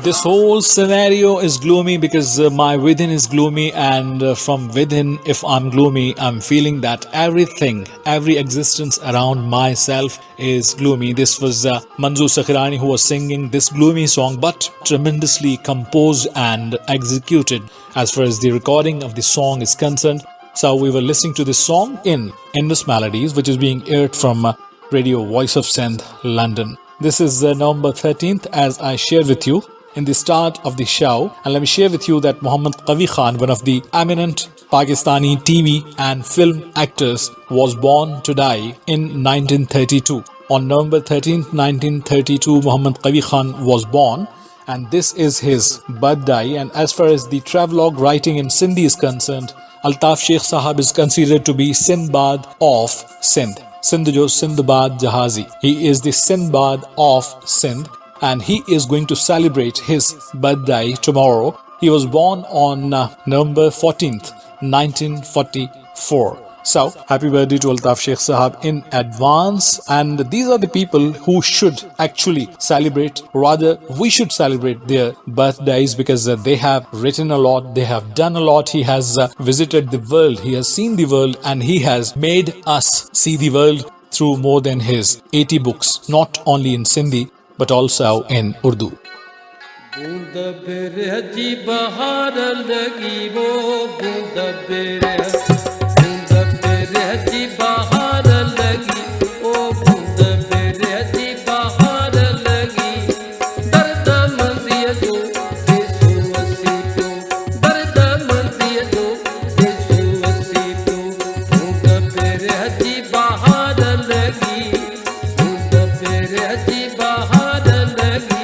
This whole scenario is gloomy because my within is gloomy, and from within, if I'm gloomy, I'm feeling that everything, every existence around myself is gloomy. This was Manzoor Sakhirani who was singing this gloomy song, but tremendously composed and executed as far as the recording of the song is concerned. So we were listening to this song in Indus Melodies, which is being aired from Radio Voice of Sindh, London. This is November 13th, as I shared with you. in the start of the show, and let me share with you that Muhammad Qavi Khan, one of the eminent Pakistani TV and film actors, was born to die in 1932. On November 13th, 1932, Muhammad Qavi Khan was born, and this is his birthday. And as far as the travelogue writing in Sindhi is concerned, Altaf Sheikh Sahab is considered to be Sindbad of Sindh. Sindh jo Sindbad Jahazi. He is the Sindbad of Sindh, and he is going to celebrate his birthday tomorrow. He was born on November 14th, 1944. So, happy birthday to Altaf Sheikh Sahab in advance. And these are the people who should actually celebrate, rather we should celebrate their birthdays, because they have written a lot, they have done a lot. He has visited the world, he has seen the world, and he has made us see the world through more than his 80 books, not only in Sindhi but also in Urdu. बूंद बिरहजी बहार लगी वो बूंद बिरहजी बहार लगी ओ बूंद बिरहजी बहार लगी दर्द मंदिय जो देसो वसी तो दर्द मंदिय जो देसो वसी तो बूंद बिरहजी बहार लगी बूंद बिरहजी बहार लगी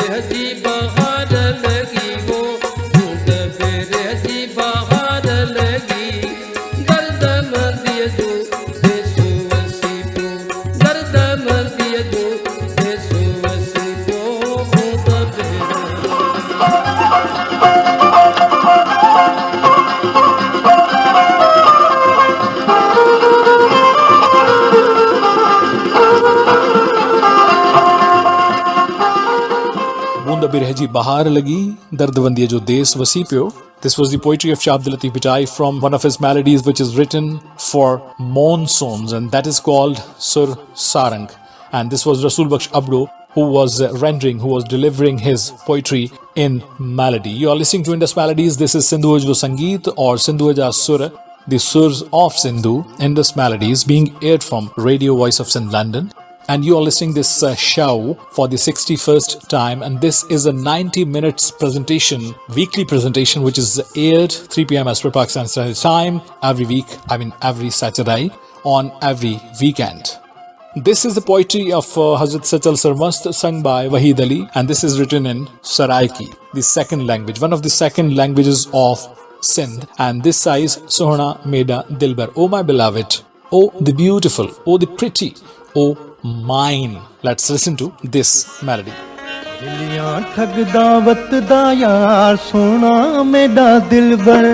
बिरह जी बहार लगी वो बूंद बिरह जी बहार लगी दर्द मंदिय जो देसु वसी पो दर्द मंदिय जो देसु वसी पो बूंद बूंद बिरह जी बहार लगी दर्दवंदिया जो देस वसी प्यो. This was the poetry of Shah Abdul Latif Bhai from one of his melodies which is written for monsoons, and that is called Sur Sarang. And this was Rasul Baksh Abdo who was who was delivering his poetry in melody. You are listening to Indus Melodies. This is Sindhu Jo Sangeet or Sindhu Ja Sur, the Surs of Sindhu, Indus Melodies, being aired from Radio Voice of Sindh, London. And you are listening this show for the 61st time, and this is a 90 minutes presentation, weekly presentation, which is aired 3 p.m. as per Pakistan Standard Time every week, every Saturday on every weekend. This is the poetry of Hazrat Sachal Sarmast sung by Waheed Ali, and this is written in Saraiki, the second language, one of the second languages of Sindh, and this size Sohna Meda Dilbar. Oh my beloved, oh the beautiful, oh the pretty, oh mine. Let's listen to this melody. दिलियां ठगदा वतदा यार सोना मेरा दिलबर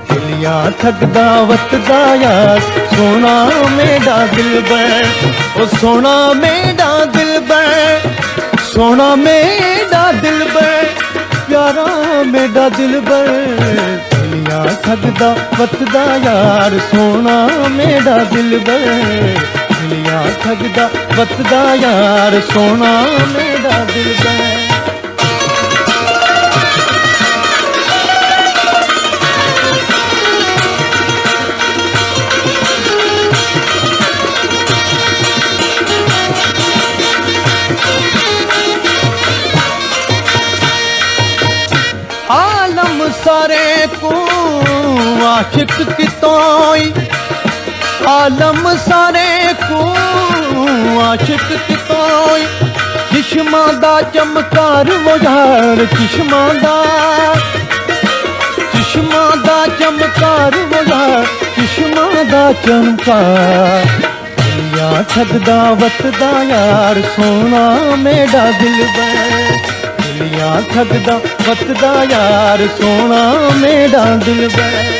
दिलियां ठगदा वतदा यार सोना मेरा दिलबर ओ सोना मेरा दिलबर सोना मेरा दिलबर प्यारा मेरा दिलबर दिलियां ठगदा वतदा यार सोना मेरा दिलबर दिलियां ठगदा वतदा यार सोना मेरा दिलबर आलम सारे को आशिक कितोई आलम सारे को आशिक कितोई चश्मा दा चमकार वो यार चश्मा दा चमकार वो यार चश्मा दा चमकार दिलियां ठगदा वतदा यार सोना मेरा दिलबर दिलियां ठगदा वतदा यार सोना मेरा दिलबर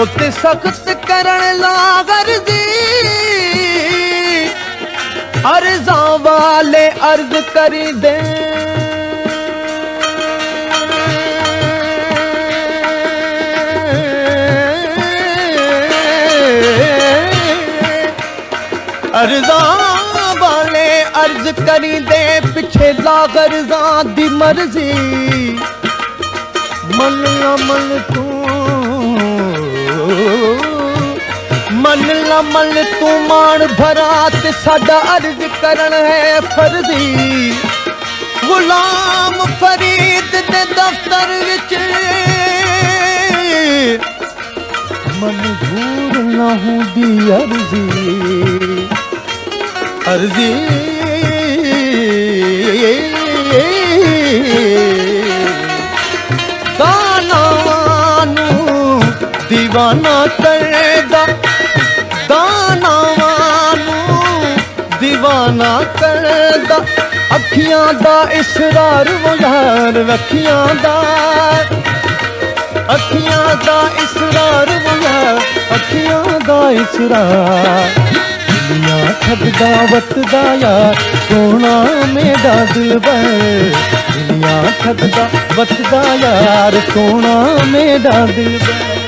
उते सख्त करण लागर दी अर्जा वाले अर्ज करी दे अर्जा वाले अर्ज करी दे पिछे लागर दी मर्जी मन मन तू मन लमन तू मान भरा ते साडा अर्ज करन है फर्जी गुलाम फरीद दे दफ्तर विच मंजूर ना हुंदी अर्जी अर्जी दानावानू दीवाना करदा दानावानू दीवाना करदा ਅੱਖੀਆਂ ਦਾ ਇਸਰਾਰ ਉਹ ਯਾਰ ਅੱਖੀਆਂ ਦਾ ਇਸਰਾਰ ਉਹ ਯਾਰ ਅੱਖੀਆਂ ਦਾ ਇਸਰਾਰ ਦੁਨੀਆ ਠੱਗਦਾ ਵਤਦਾ ਯਾਰ ਸੋਹਣਾ ਮੇਰਾ ਦਿਲਬਰ ਦੁਨੀਆ ਠੱਗਦਾ ਵਤਦਾ ਯਾਰ ਸੋਹਣਾ ਮੇਰਾ ਦਿਲਬਰ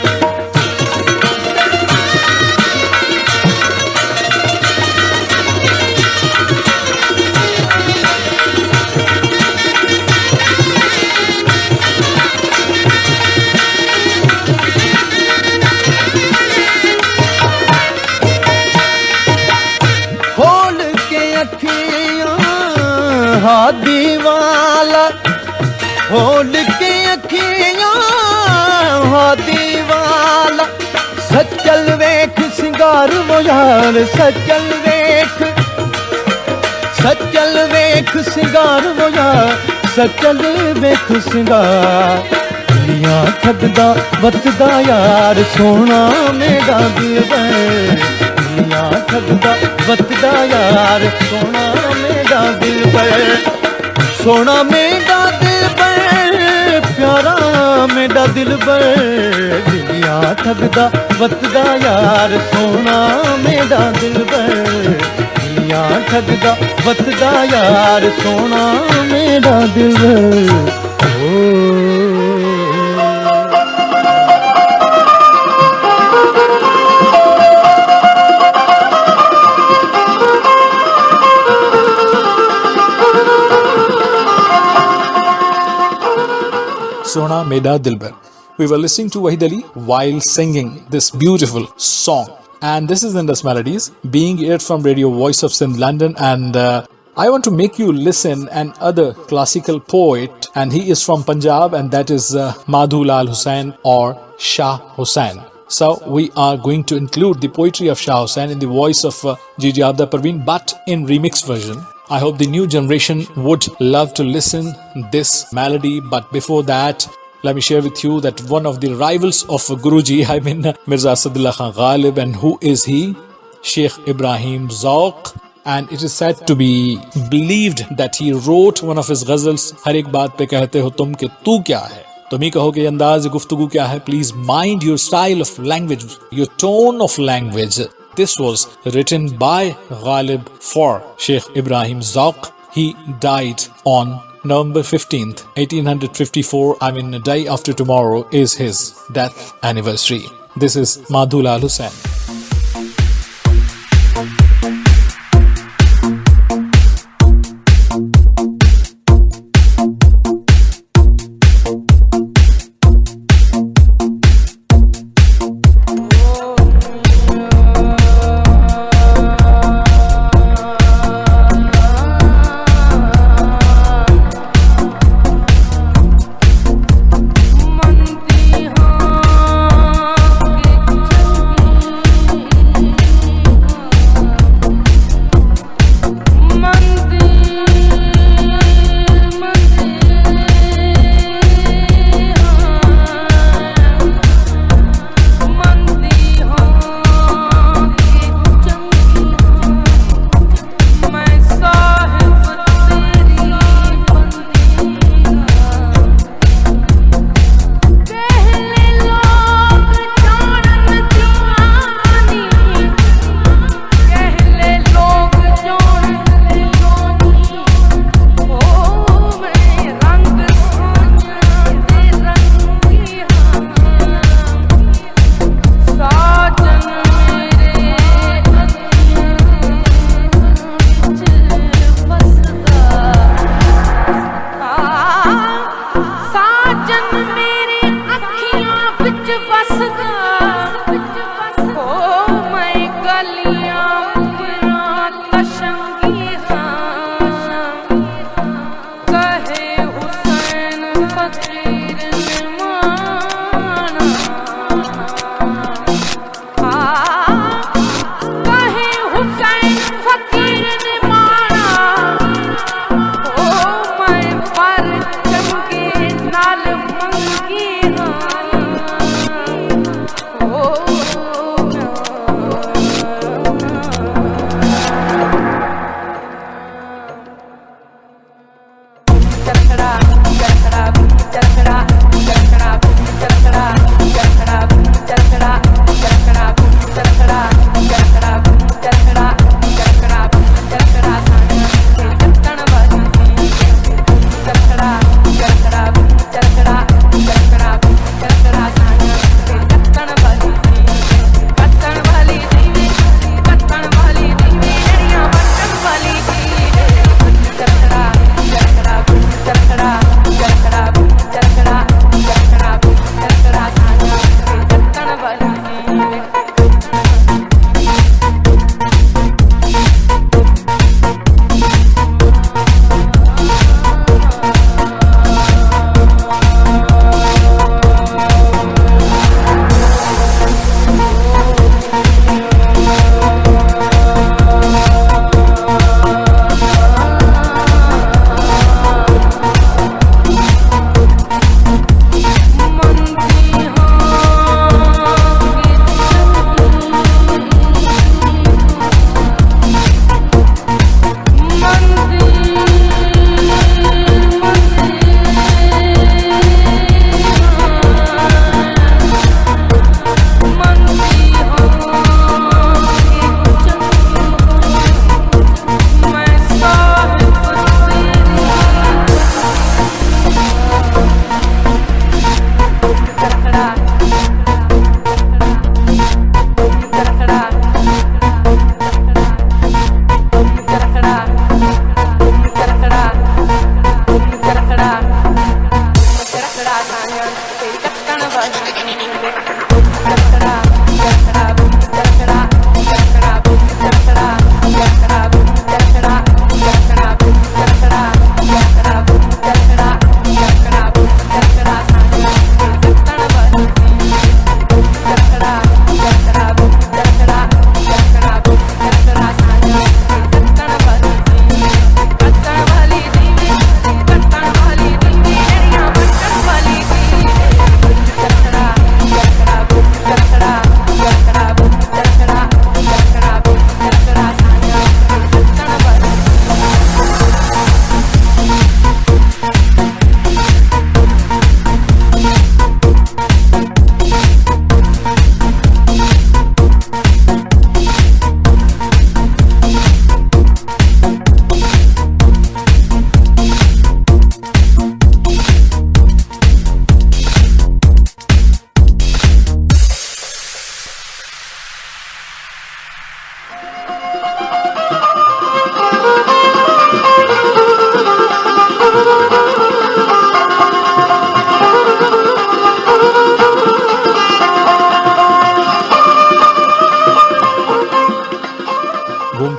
हादी वाला खोल के अखियां हादी वाला सचल वेख सिंगार वो यार सचल वेख सिंगार वो यार सचल वेख सिंगार दुनिया ठगदा वतदा यार सोना मेरा दिलबर दुनिया ठगदा वतदा यार सोना मेरा दिलबर सोना मेरा दिलबर प्यारा मेरा दिलबर दुनिया ठगदा वतदा यार सोना मेरा दिलबर दुनिया ठगदा वतदा यार सोना मेरा दिलबर Sona Meda Dilbar. We were listening to Wahid Ali while singing this beautiful song. And this is Indus Melodies being aired from Radio Voice of Sindh, London. And I want to make you listen another classical poet. And he is from Punjab, and that is Madhu Lal Hussain or Shah Hussain. So we are going to include the poetry of Shah Hussain in the voice of Gigi Abda Parveen, but in remix version. I hope the new generation would love to listen this melody. But before that, let me share with you that one of the rivals of Guruji, I mean Mirza Asadullah Khan Ghalib, and who is he? Sheikh Ibrahim Zauq. And it is said to be believed that he wrote one of his ghazals, Har ek baat pe kehte ho tum ke tu kya hai? tum hi kaho ke andaz guftagu kya hai? Please mind your style of language, your tone of language. This was written by Ghalib for Sheikh Ibrahim Zauq. He died on November 15th, 1854. I mean, the day after tomorrow is his death anniversary. This is Madhu Lal Hussain.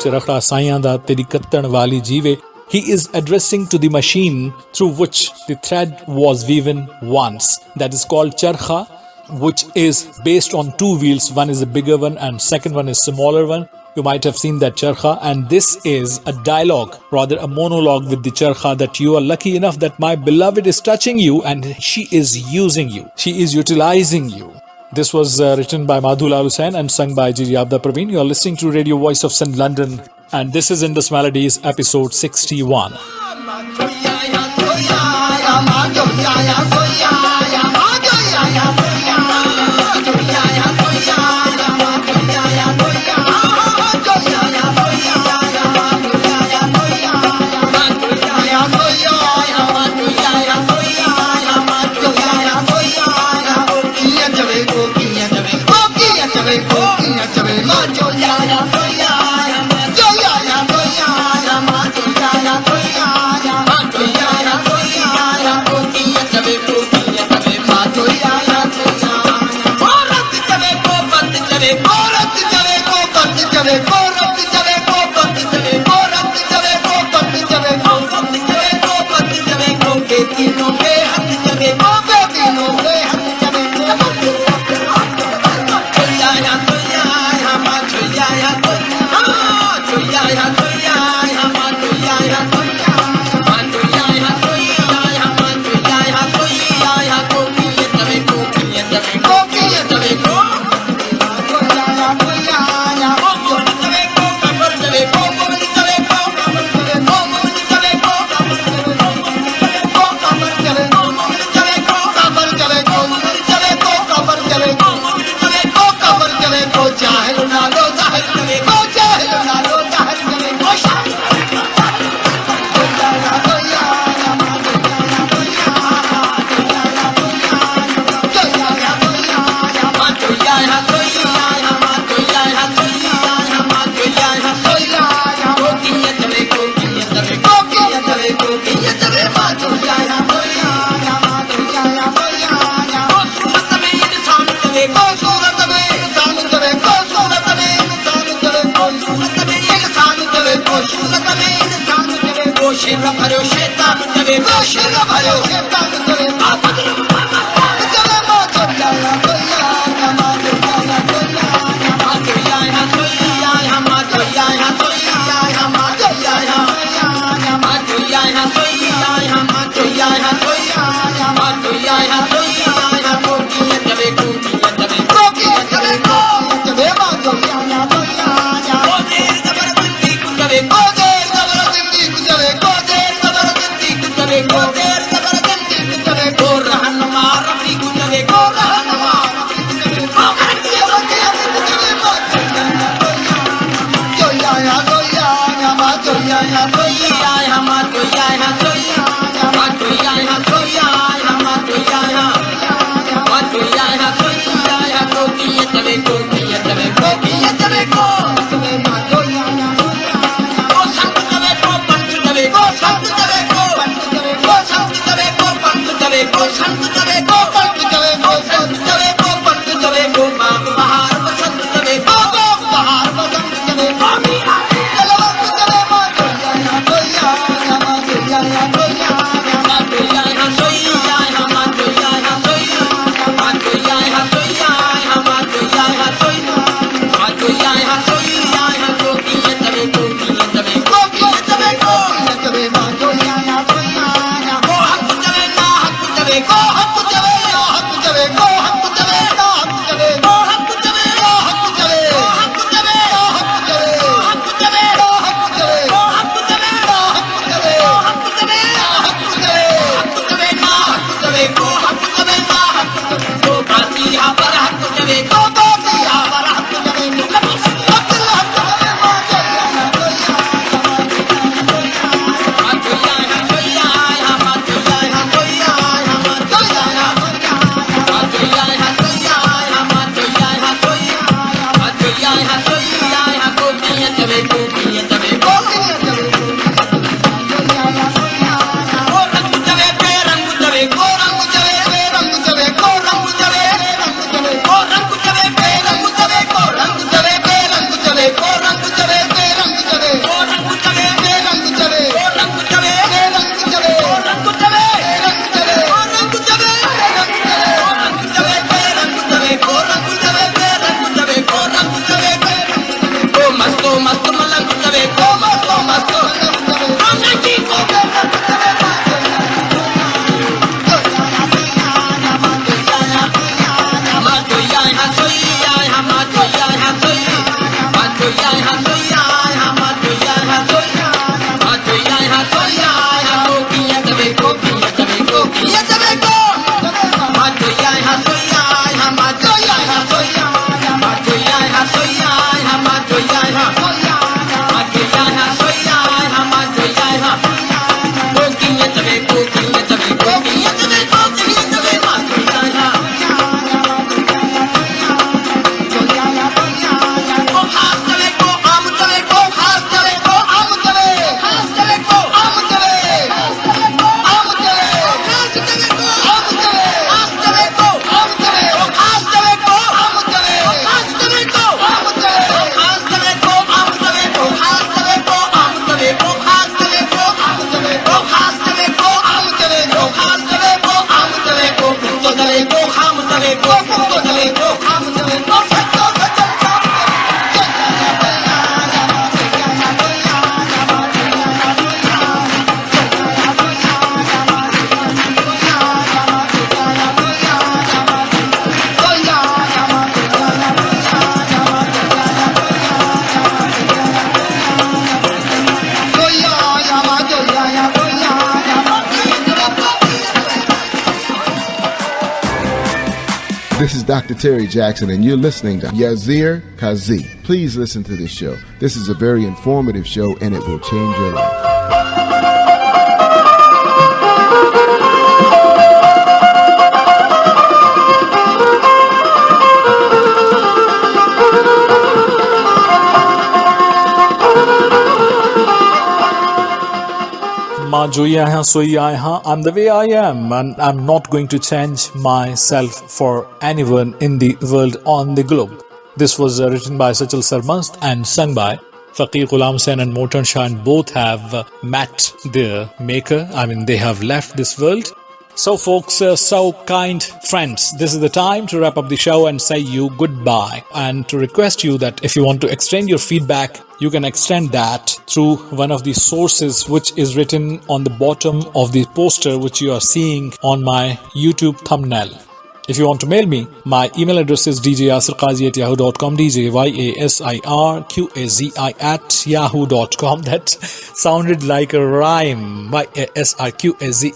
ਚਰਖੜਾ ਸਾਈਆਂ ਦਾ ਤੇਰੀ ਕੱਤਣ ਵਾਲੀ ਜੀਵੇ. He is addressing to the machine through which the thread was woven once. That is called charkha, which is based on two wheels. One is a bigger one and second one is smaller one. You might have seen that charkha, and this is a dialogue, rather a monologue with the charkha, that you are lucky enough that my beloved is touching you and she is using you. She is utilizing you. This was written by Madhu Lal Hussain and sung by Giri Abda Praveen. You are listening to Radio Voice of Sindh, London, and this is Indus Melodies, episode 61. Yeah. चवे शेर भयो This is Dr. Terry Jackson, and you're listening to Yazir Kazi. Please listen to this show. This is a very informative show, and it will change your life. माँ जो यहाँ सोई आए हाँ, I'm the way I am and I'm not going to change myself for anyone in the world on the globe. This was written by Sachal Sarmast and sung by Faqir Ghulam Hussain and Motan Shah, and both have met their maker. I mean, they have left this world. So folks, so kind friends, this is the time to wrap up the show and say you goodbye, and to request you that if you want to extend your feedback, you can extend that through one of the sources which is written on the bottom of the poster which you are seeing on my YouTube thumbnail. If you want to mail me, my email address is djyasirqazi@yahoo.com, djyasirqazi@yahoo.com. That sounded like a rhyme, YASRQAZI.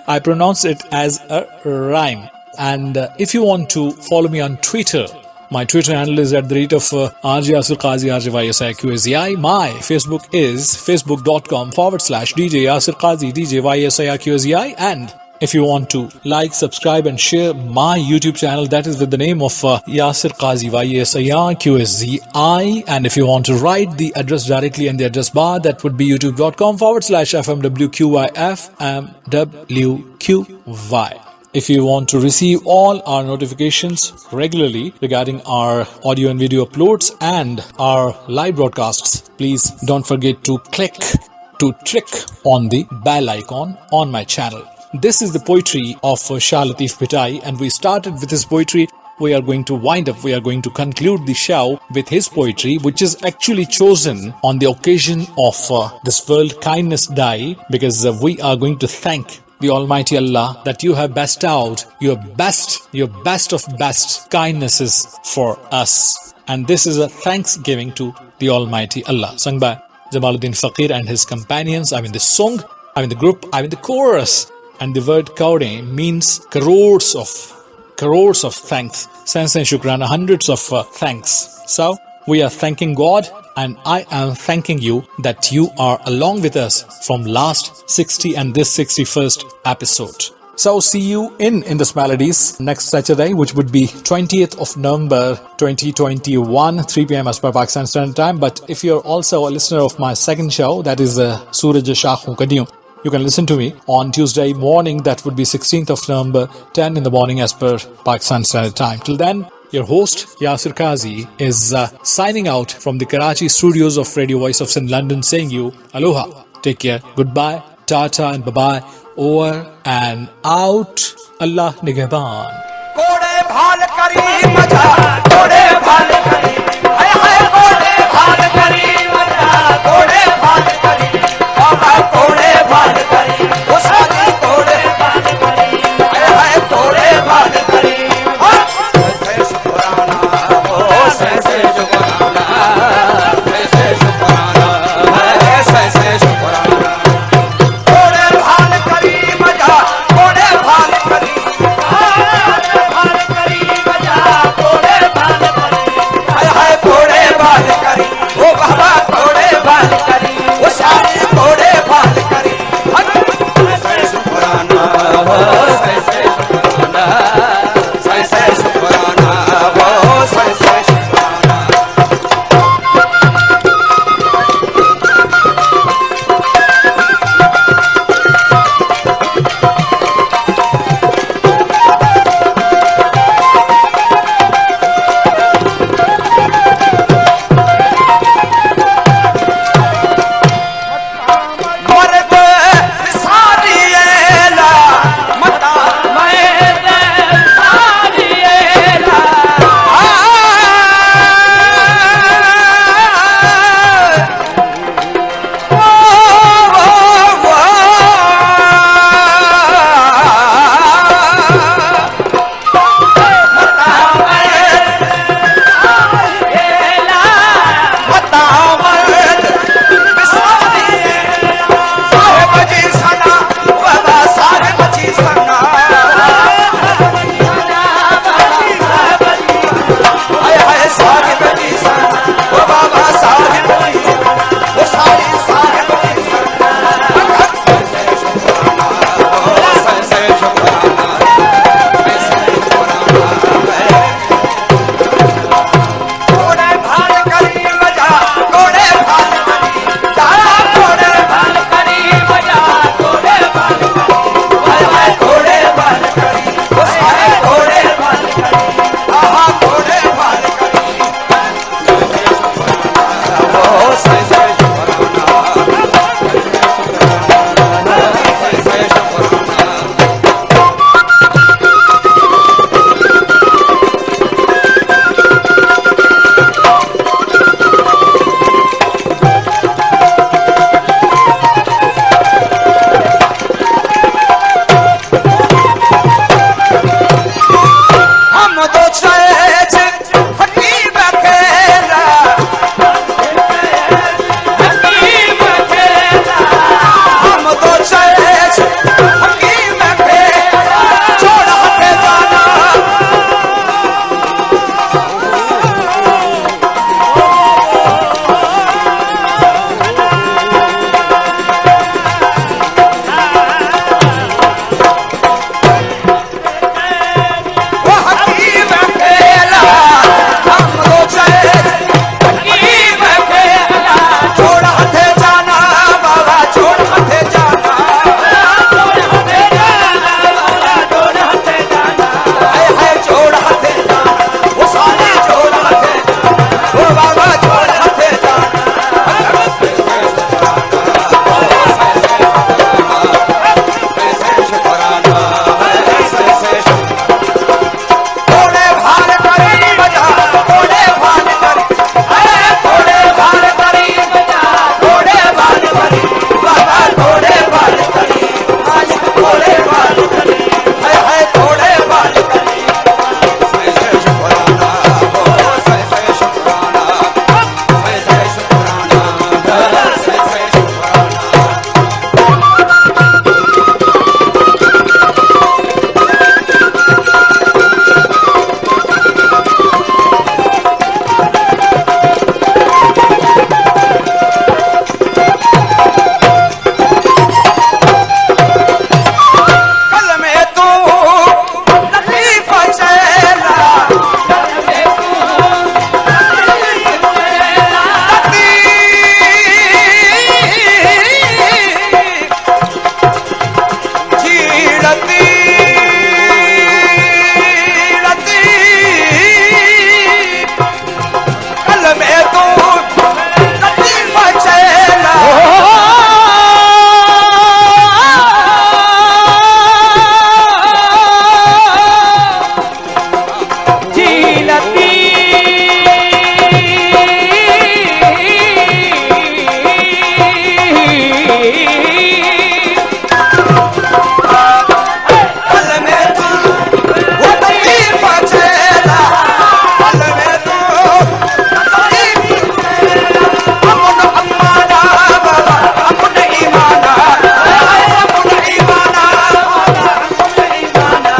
I pronounce it as a rhyme. And if you want to follow me on Twitter, my Twitter handle is @RJYasirQazi, RJYasirQAZI. My Facebook is facebook.com/DJYasirQazi, DJYasirQAZI. And if you want to like, subscribe and share my YouTube channel, that is with the name of Yasir Qazi, YASIRQAZI. And if you want to write the address directly in the address bar, that would be youtube.com/FMWQYFMWQY. If you want to receive all our notifications regularly regarding our audio and video uploads and our live broadcasts, please don't forget to click on the bell icon on my channel. This is the poetry of Shah Latif Bhitai, and we started with his poetry. We are going to conclude the show with his poetry, which is actually chosen on the occasion of this World Kindness Day, because we are going to thank the Almighty Allah that you have bestowed your best of best kindnesses for us. And this is a thanksgiving to the Almighty Allah, sung by Jamaluddin Faqir and his companions. I mean the song, I mean the group, I mean the chorus. And the word kaure means crores of thanks. Sense and shukrana, hundreds of thanks. So we are thanking God, and I am thanking you that you are along with us from last 60 and this 61st episode. So see you in Indus Melodies next Saturday, which would be 20th of November 2021, 3 p.m. as per Pakistan Standard Time. But if you're also a listener of my second show, that is Suraj Shaakhon Kadiyon, you can listen to me on Tuesday morning, that would be 16th of November, 10 in the morning as per Pakistan Standard Time. Till then, your host Yasir Qazi is signing out from the Karachi studios of Radio Voice of Sin London, saying you aloha, take care, goodbye, tata and bye-bye, over and out. Allah Nigaban. कोड़े भाल करी मजा, कोड़े भाल करी, हाय हाय कोड़े भाल करी मजा, कोड़े भाल करी, बाबा कोड़े भाल करी, वो साजी कोड़े भाल करी, हाय हाय कोड़े भाल करी, से शुक्राना, ओ से शुक्राना, से शुक्राना, से शुक्राना, कोड़े भाल करी मजा, कोड़े भाल करी, कोड़े भाल करी मजा, कोड़े भाल करी। घोड़े बाल करी है घोड़े बाल करी सै सै शुक्राना हो सै सै शुक्राना सै सै शुक्राना सै सै शुक्राना कल में तू लतीफ चेला कल में तू लतीफ जी लतीफ कल में तू लतीफ चेला कल में तू वो लतीफ चेला कल में तू लतीफ चेला अमुन अम्माना बाबा अमुन ईमाना अमुन ईमाना अमुन ईमाना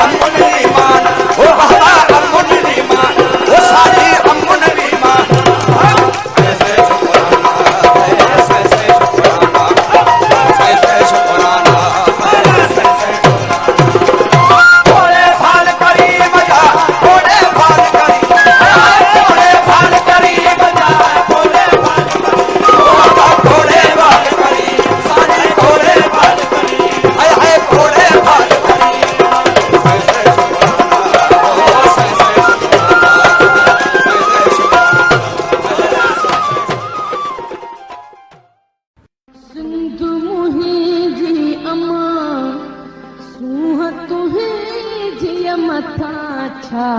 अमुन ईमान ओ बाबा अमुन ईमान ओ साथी अमुन ईमान ऐसे शुक्राना ऐसे शुक्राना ऐसे शुक्राना घोड़े भाल करी मजा घोड़े भाल करी घोड़े भाल करी मजा घोड़े भाल करी घोड़े भाल करी सारे घोड़े भाल करी है घोड़े भाल करी ऐसे शुक्राना ओ ऐसे शुक्राना ऐसे शुक्राना सिंधु मुहिंजी अमा सूह तुहिंजी मथा छा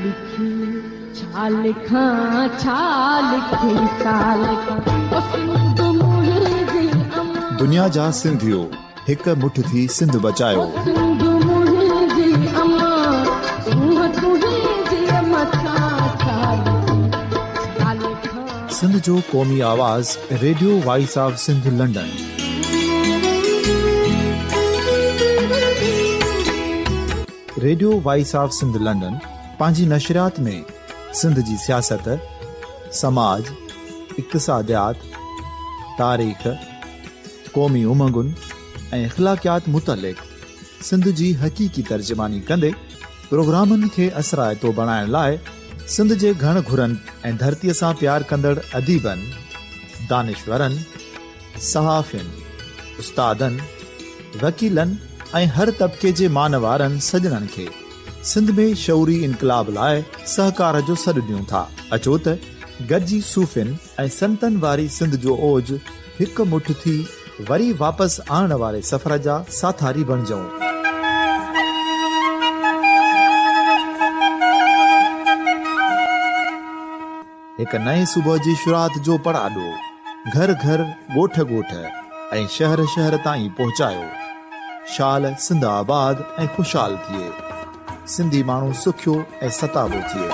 लिखी छा लिखां छा लिखी छा लिखां ओ सिंधु मुहिंजी अमा दुनिया जा सिंधियो हिक मुठ थी सिंध बचायो सिंधु मुहिंजी अमा सूह तुहिंजी मथा छा लिखी छा लिखां सिंध जो क़ौमी आवाज़ radio voice of Sindh London. Radio voice of Sindh London पंहिंजी नशरियात में सिंध जी सियासत, समाज, इक़्तिसादियात, तारीख़, क़ौमी उमंगुनि ऐं इख़्लाक़ियात मुतलिक़ सिंध जी हक़ीक़ी तर्जुमानी कंदे प्रोग्रामनि खे असराइतो बणाइण लाइ सिंध जे घण घुरनि ऐं धरतीअ सां प्यार कंदड़ अदीबनि, दानिशवरनि, सहाफ़ियुनि, उस्तादनि, वकीलनि ऐं हर तबिके जे मानवारनि सजणनि खे सिंध में शऊरी इनकलाब लाइ सहकार जो सॾु ॾियूं था। अचो त गॾिजी सूफ़ियुनि ऐं संतनि वारी सिंध जो ओज हिकु मुठ थी वरी वापसि आणण वारे सफ़र जा साथारी बणिजऊं। हिक नए सुबुह जी शुरूआत जो पड़ाॾो घर घर ॻोठ ॻोठ ऐं शहर शहर ताईं पहुचायो। शाल सिंध आबाद ऐं ख़ुशहाल थिए, सिंधी माण्हू सुखियो ऐं सताबो थिए।